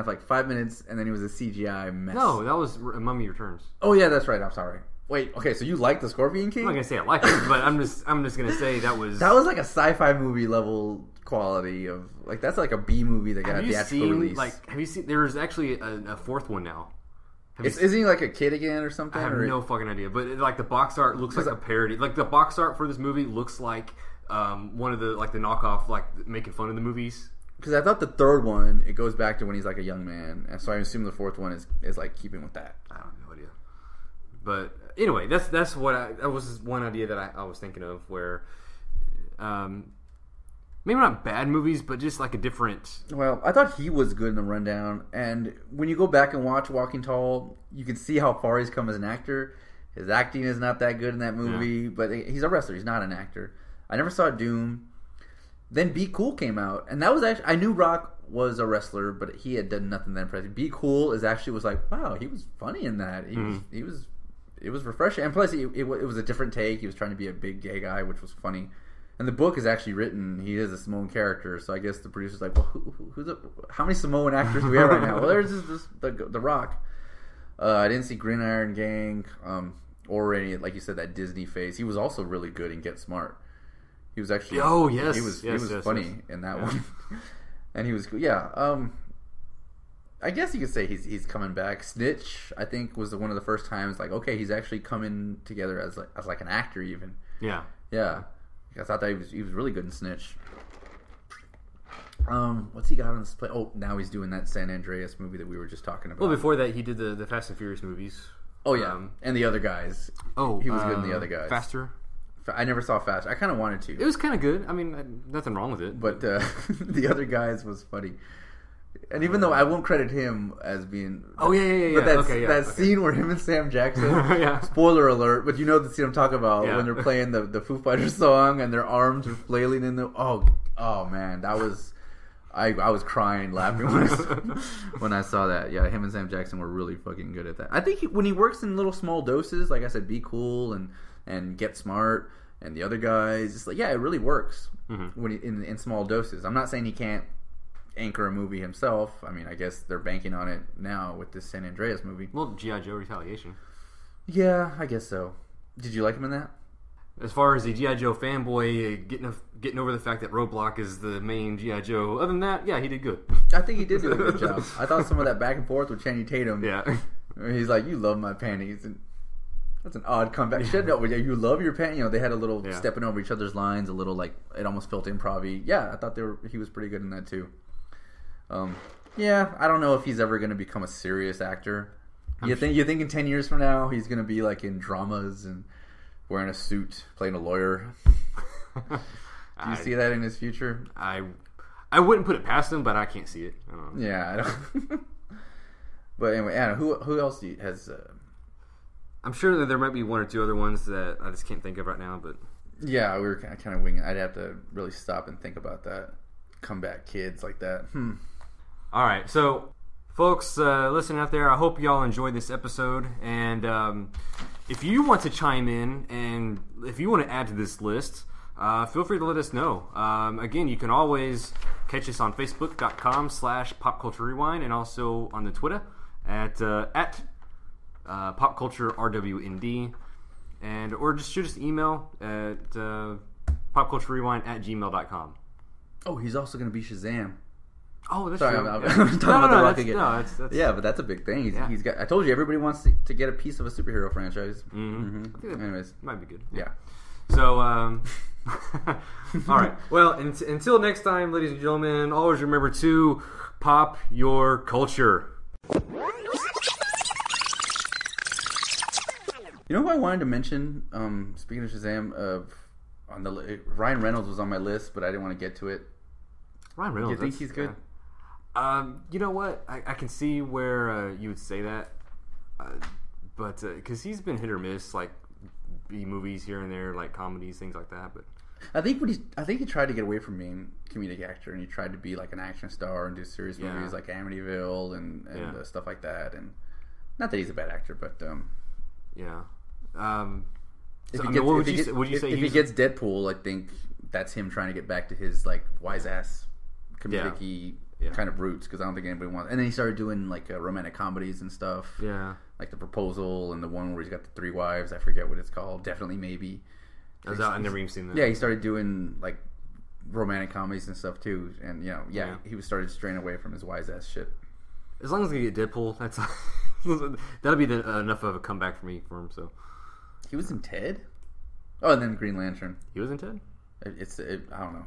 for like 5 minutes, and then he was a CGI mess. No, that was Mummy Returns. Oh yeah, that's right. I'm sorry. Wait, okay, so you like the Scorpion King? I'm not gonna say I like it, but I'm just gonna say that was like a sci-fi movie level quality of like that's like a B movie that got a theatrical release. Have you seen? There's actually a fourth one now. Isn't he like a kid again or something? I have no fucking idea. But like the box art looks like a parody. Like the box art for this movie looks like one of the like the knockoff like making fun of the movies. Because I thought the third one it goes back to when he's like a young man, and so I assume the fourth one is like keeping with that. I have no idea. But anyway, that was one idea that I was thinking of where. Maybe not bad movies, but just like a different... Well, I thought he was good in The Rundown, and when you go back and watch Walking Tall, you can see how far he's come as an actor. His acting is not that good in that movie, but he's a wrestler. He's not an actor. I never saw Doom. Then Be Cool came out, and that was actually... I knew Rock was a wrestler, but he had done nothing that impressive. Be Cool was like, wow, he was funny in that. He was it was refreshing, and plus it was a different take. He was trying to be a big gay guy, which was funny. And the book is actually written. He is a Samoan character, so I guess the producer's like, "Well, how many Samoan actors do we have right now?" Well, there's just the Rock. I didn't see Green Iron Gang or any, like you said, that Disney phase. He was also really good in Get Smart. He was actually he was funny in that one, and he was I guess you could say he's coming back. Snitch, I think, was one of the first times like, okay, he's actually coming together as like an actor even. Yeah. I thought that he was really good in Snitch. What's he got on display? Oh, now he's doing that San Andreas movie that we were just talking about. Well, before that, he did the Fast and Furious movies. Oh yeah, and the other guys. Oh, he was good in the other guys. Faster. I never saw Fast. I kind of wanted to. It was kind of good. I mean, nothing wrong with it. But the other guys was funny. And even though I won't credit him as being... Oh, yeah. But that scene where him and Sam Jackson... Spoiler alert, but you know the scene I'm talking about when they're playing the Foo Fighters song and their arms are flailing in the... Oh man, that was... I was crying laughing when I saw that. Yeah, him and Sam Jackson were really fucking good at that. I think when he works in little small doses, like I said, Be Cool and Get Smart and the other guys, it's like, yeah, it really works when in small doses. I'm not saying he can't anchor a movie himself. I mean, I guess they're banking on it now with this San Andreas movie. Well, G.I. Joe Retaliation. Yeah, I guess so. Did you like him in that? As far as a G.I. Joe fanboy, getting over the fact that Roadblock is the main G.I. Joe, other than that, yeah, he did good. I think he did do a good job. I thought some of that back and forth with Channing Tatum. Yeah. He's like, you love my panties. And that's an odd comeback. Shit, no, you love your panties. You know, they had a little stepping over each other's lines, a little like, it almost felt improv-y. Yeah, I thought he was pretty good in that too. Yeah, I don't know if he's ever going to become a serious actor. You think in 10 years from now he's going to be like in dramas and wearing a suit, playing a lawyer? Do you see that in his future? I wouldn't put it past him, but I can't see it. I don't know. Yeah, I don't. But anyway, Anna, who else has? I'm sure that there might be one or two other ones that I just can't think of right now. But yeah, we were kind of winging. I'd have to really stop and think about that. Comeback kids like that. All right, so folks listening out there, I hope y'all enjoyed this episode. And if you want to chime in and if you want to add to this list, feel free to let us know. Again, you can always catch us on Facebook.com/PopCultureRewind and also on the Twitter at PopCultureRWND, or just shoot us an email at PopCultureRewind@gmail.com. Oh, he's also going to be Shazam. Oh, that's Sorry, true. I'm talking about The Rock again. That's, yeah, but that's a big thing. He's got. I told you, everybody wants to get a piece of a superhero franchise. Anyways, might be good. Yeah. So, all right. Well, until next time, ladies and gentlemen, always remember to pop your culture. You know who I wanted to mention? Speaking of Shazam, Ryan Reynolds was on my list, but I didn't want to get to it. Ryan Reynolds. Do you think he's good? You know what? I can see where you would say that, but because he's been hit or miss, like B movies here and there, like comedies, things like that. But I think he tried to get away from being a comedic actor, and he tried to be like an action star and do serious movies like Amityville and stuff like that. And not that he's a bad actor, but yeah. If he gets Deadpool, I think that's him trying to get back to his like wise ass comedic-y kind of roots, because I don't think anybody wants. And then he started doing like romantic comedies and stuff. Yeah, like The Proposal and the one where he's got the 3 wives. I forget what it's called. Definitely Maybe. I've never even seen that. Yeah, he started doing like romantic comedies and stuff too. And he was started straying away from his wise ass shit. As long as we get Deadpool, that'll be enough of a comeback for him. So he was in Ted. Oh, and then Green Lantern. He was in Ted. I don't know.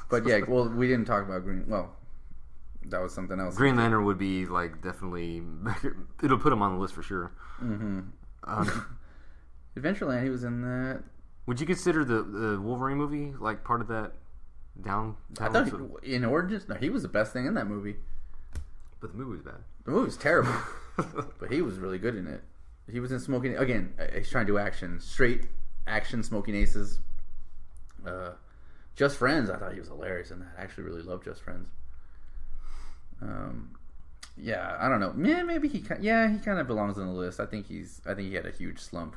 But yeah, well, we didn't talk about Green. Well, that was something else. Green Lantern would be like definitely. It'll put him on the list for sure. Mm-hmm. Adventureland, he was in that. Would you consider the Wolverine movie like part of that? I thought in Origins, no, he was the best thing in that movie. But the movie was bad. The movie was terrible, but he was really good in it. He was in Smoking. Again, he's trying to do action, straight action. Smoking Aces. Just Friends, I thought he was hilarious in that. I actually really loved Just Friends. Yeah, I don't know. Yeah, maybe he kind of belongs on the list. I think he had a huge slump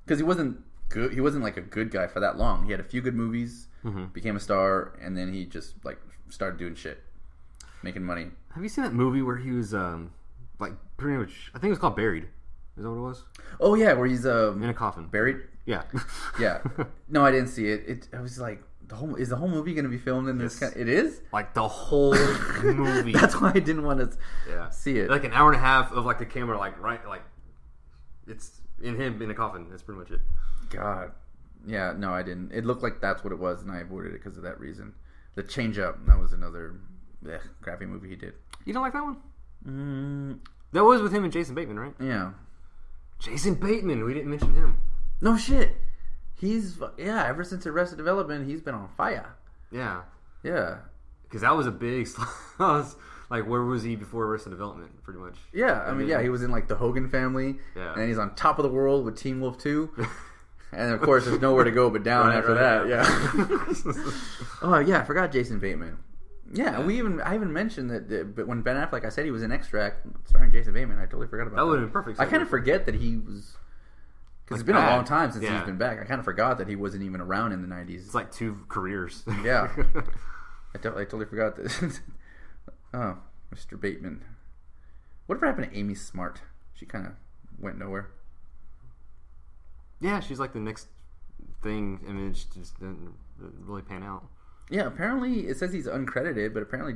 because he wasn't good. He wasn't like a good guy for that long. He had a few good movies, became a star, and then he just like started doing shit, making money. Have you seen that movie where he was like pretty much? I think it was called Buried. Is that what it was? Oh yeah, where he's in a coffin, buried. Yeah, yeah. No, I didn't see it. I was like, is the whole movie going to be filmed in this? It is like the whole movie. That's why I didn't want to see it. Like an hour and a half of like the camera, like it's in him in a coffin. That's pretty much it. God, yeah. No, I didn't. It looked like that's what it was, and I avoided it because of that reason. The Change Up. That was another crappy movie he did. You don't like that one? That was with him and Jason Bateman, right? Yeah. Jason Bateman. We didn't mention him. No shit. He's ever since Arrested Development, he's been on fire. Yeah. Yeah. Because that was a big. Like, where was he before Arrested Development? Pretty much. Yeah, I mean, he was in like the Hogan Family. Yeah. And then he's on Top of the World with Teen Wolf 2. And of course, there's nowhere to go but down after that. Yeah. Oh yeah, I forgot Jason Bateman. Yeah, I even mentioned that. But when Ben Affleck, I said he was in Extract, starring Jason Bateman. I totally forgot about that. That would have been perfect. I kind of forget that he was. Because it's been a long time since he's been back. I kind of forgot that he wasn't even around in the 90s. It's like 2 careers. Yeah. I totally forgot that. Oh, Mr. Bateman. Whatever happened to Amy Smart? She kind of went nowhere. Yeah, she's like the next thing, and then she just didn't really pan out. Yeah, apparently it says he's uncredited, but apparently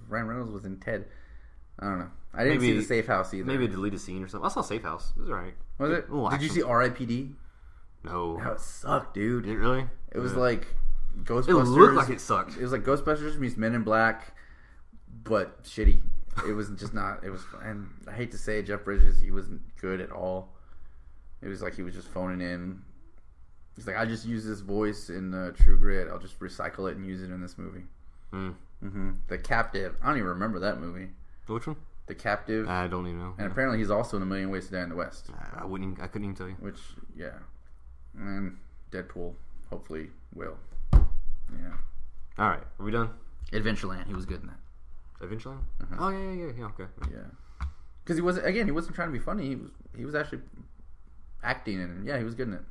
Ryan Reynolds was in Ted. I don't know. I didn't see the Safe House either. Maybe a deleted scene or something. I saw Safe House. It was alright. Was it? Did you see R.I.P.D.? No. That sucked, dude. Did it really? It was like Ghostbusters. It looked like it sucked. It was like Ghostbusters meets Men in Black, but shitty. It was just not. It was, and I hate to say it, Jeff Bridges, he wasn't good at all. It was like he was just phoning in. He's like, I just use this voice in True Grit. I'll just recycle it and use it in this movie. The Captive. I don't even remember that movie. Which one? The Captive. I don't even know. And apparently he's also in A Million Ways to Die in the West. I couldn't even tell you. Which, yeah. And Deadpool, hopefully, will. Yeah. All right. Are we done? Adventureland. He was good in that. Adventureland? Oh, yeah. Okay. Yeah. Because he wasn't trying to be funny. He was actually acting, and yeah, he was good in it.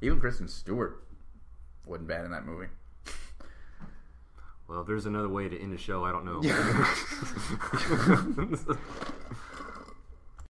Even Kristen Stewart wasn't bad in that movie. Well, if there's another way to end the show, I don't know.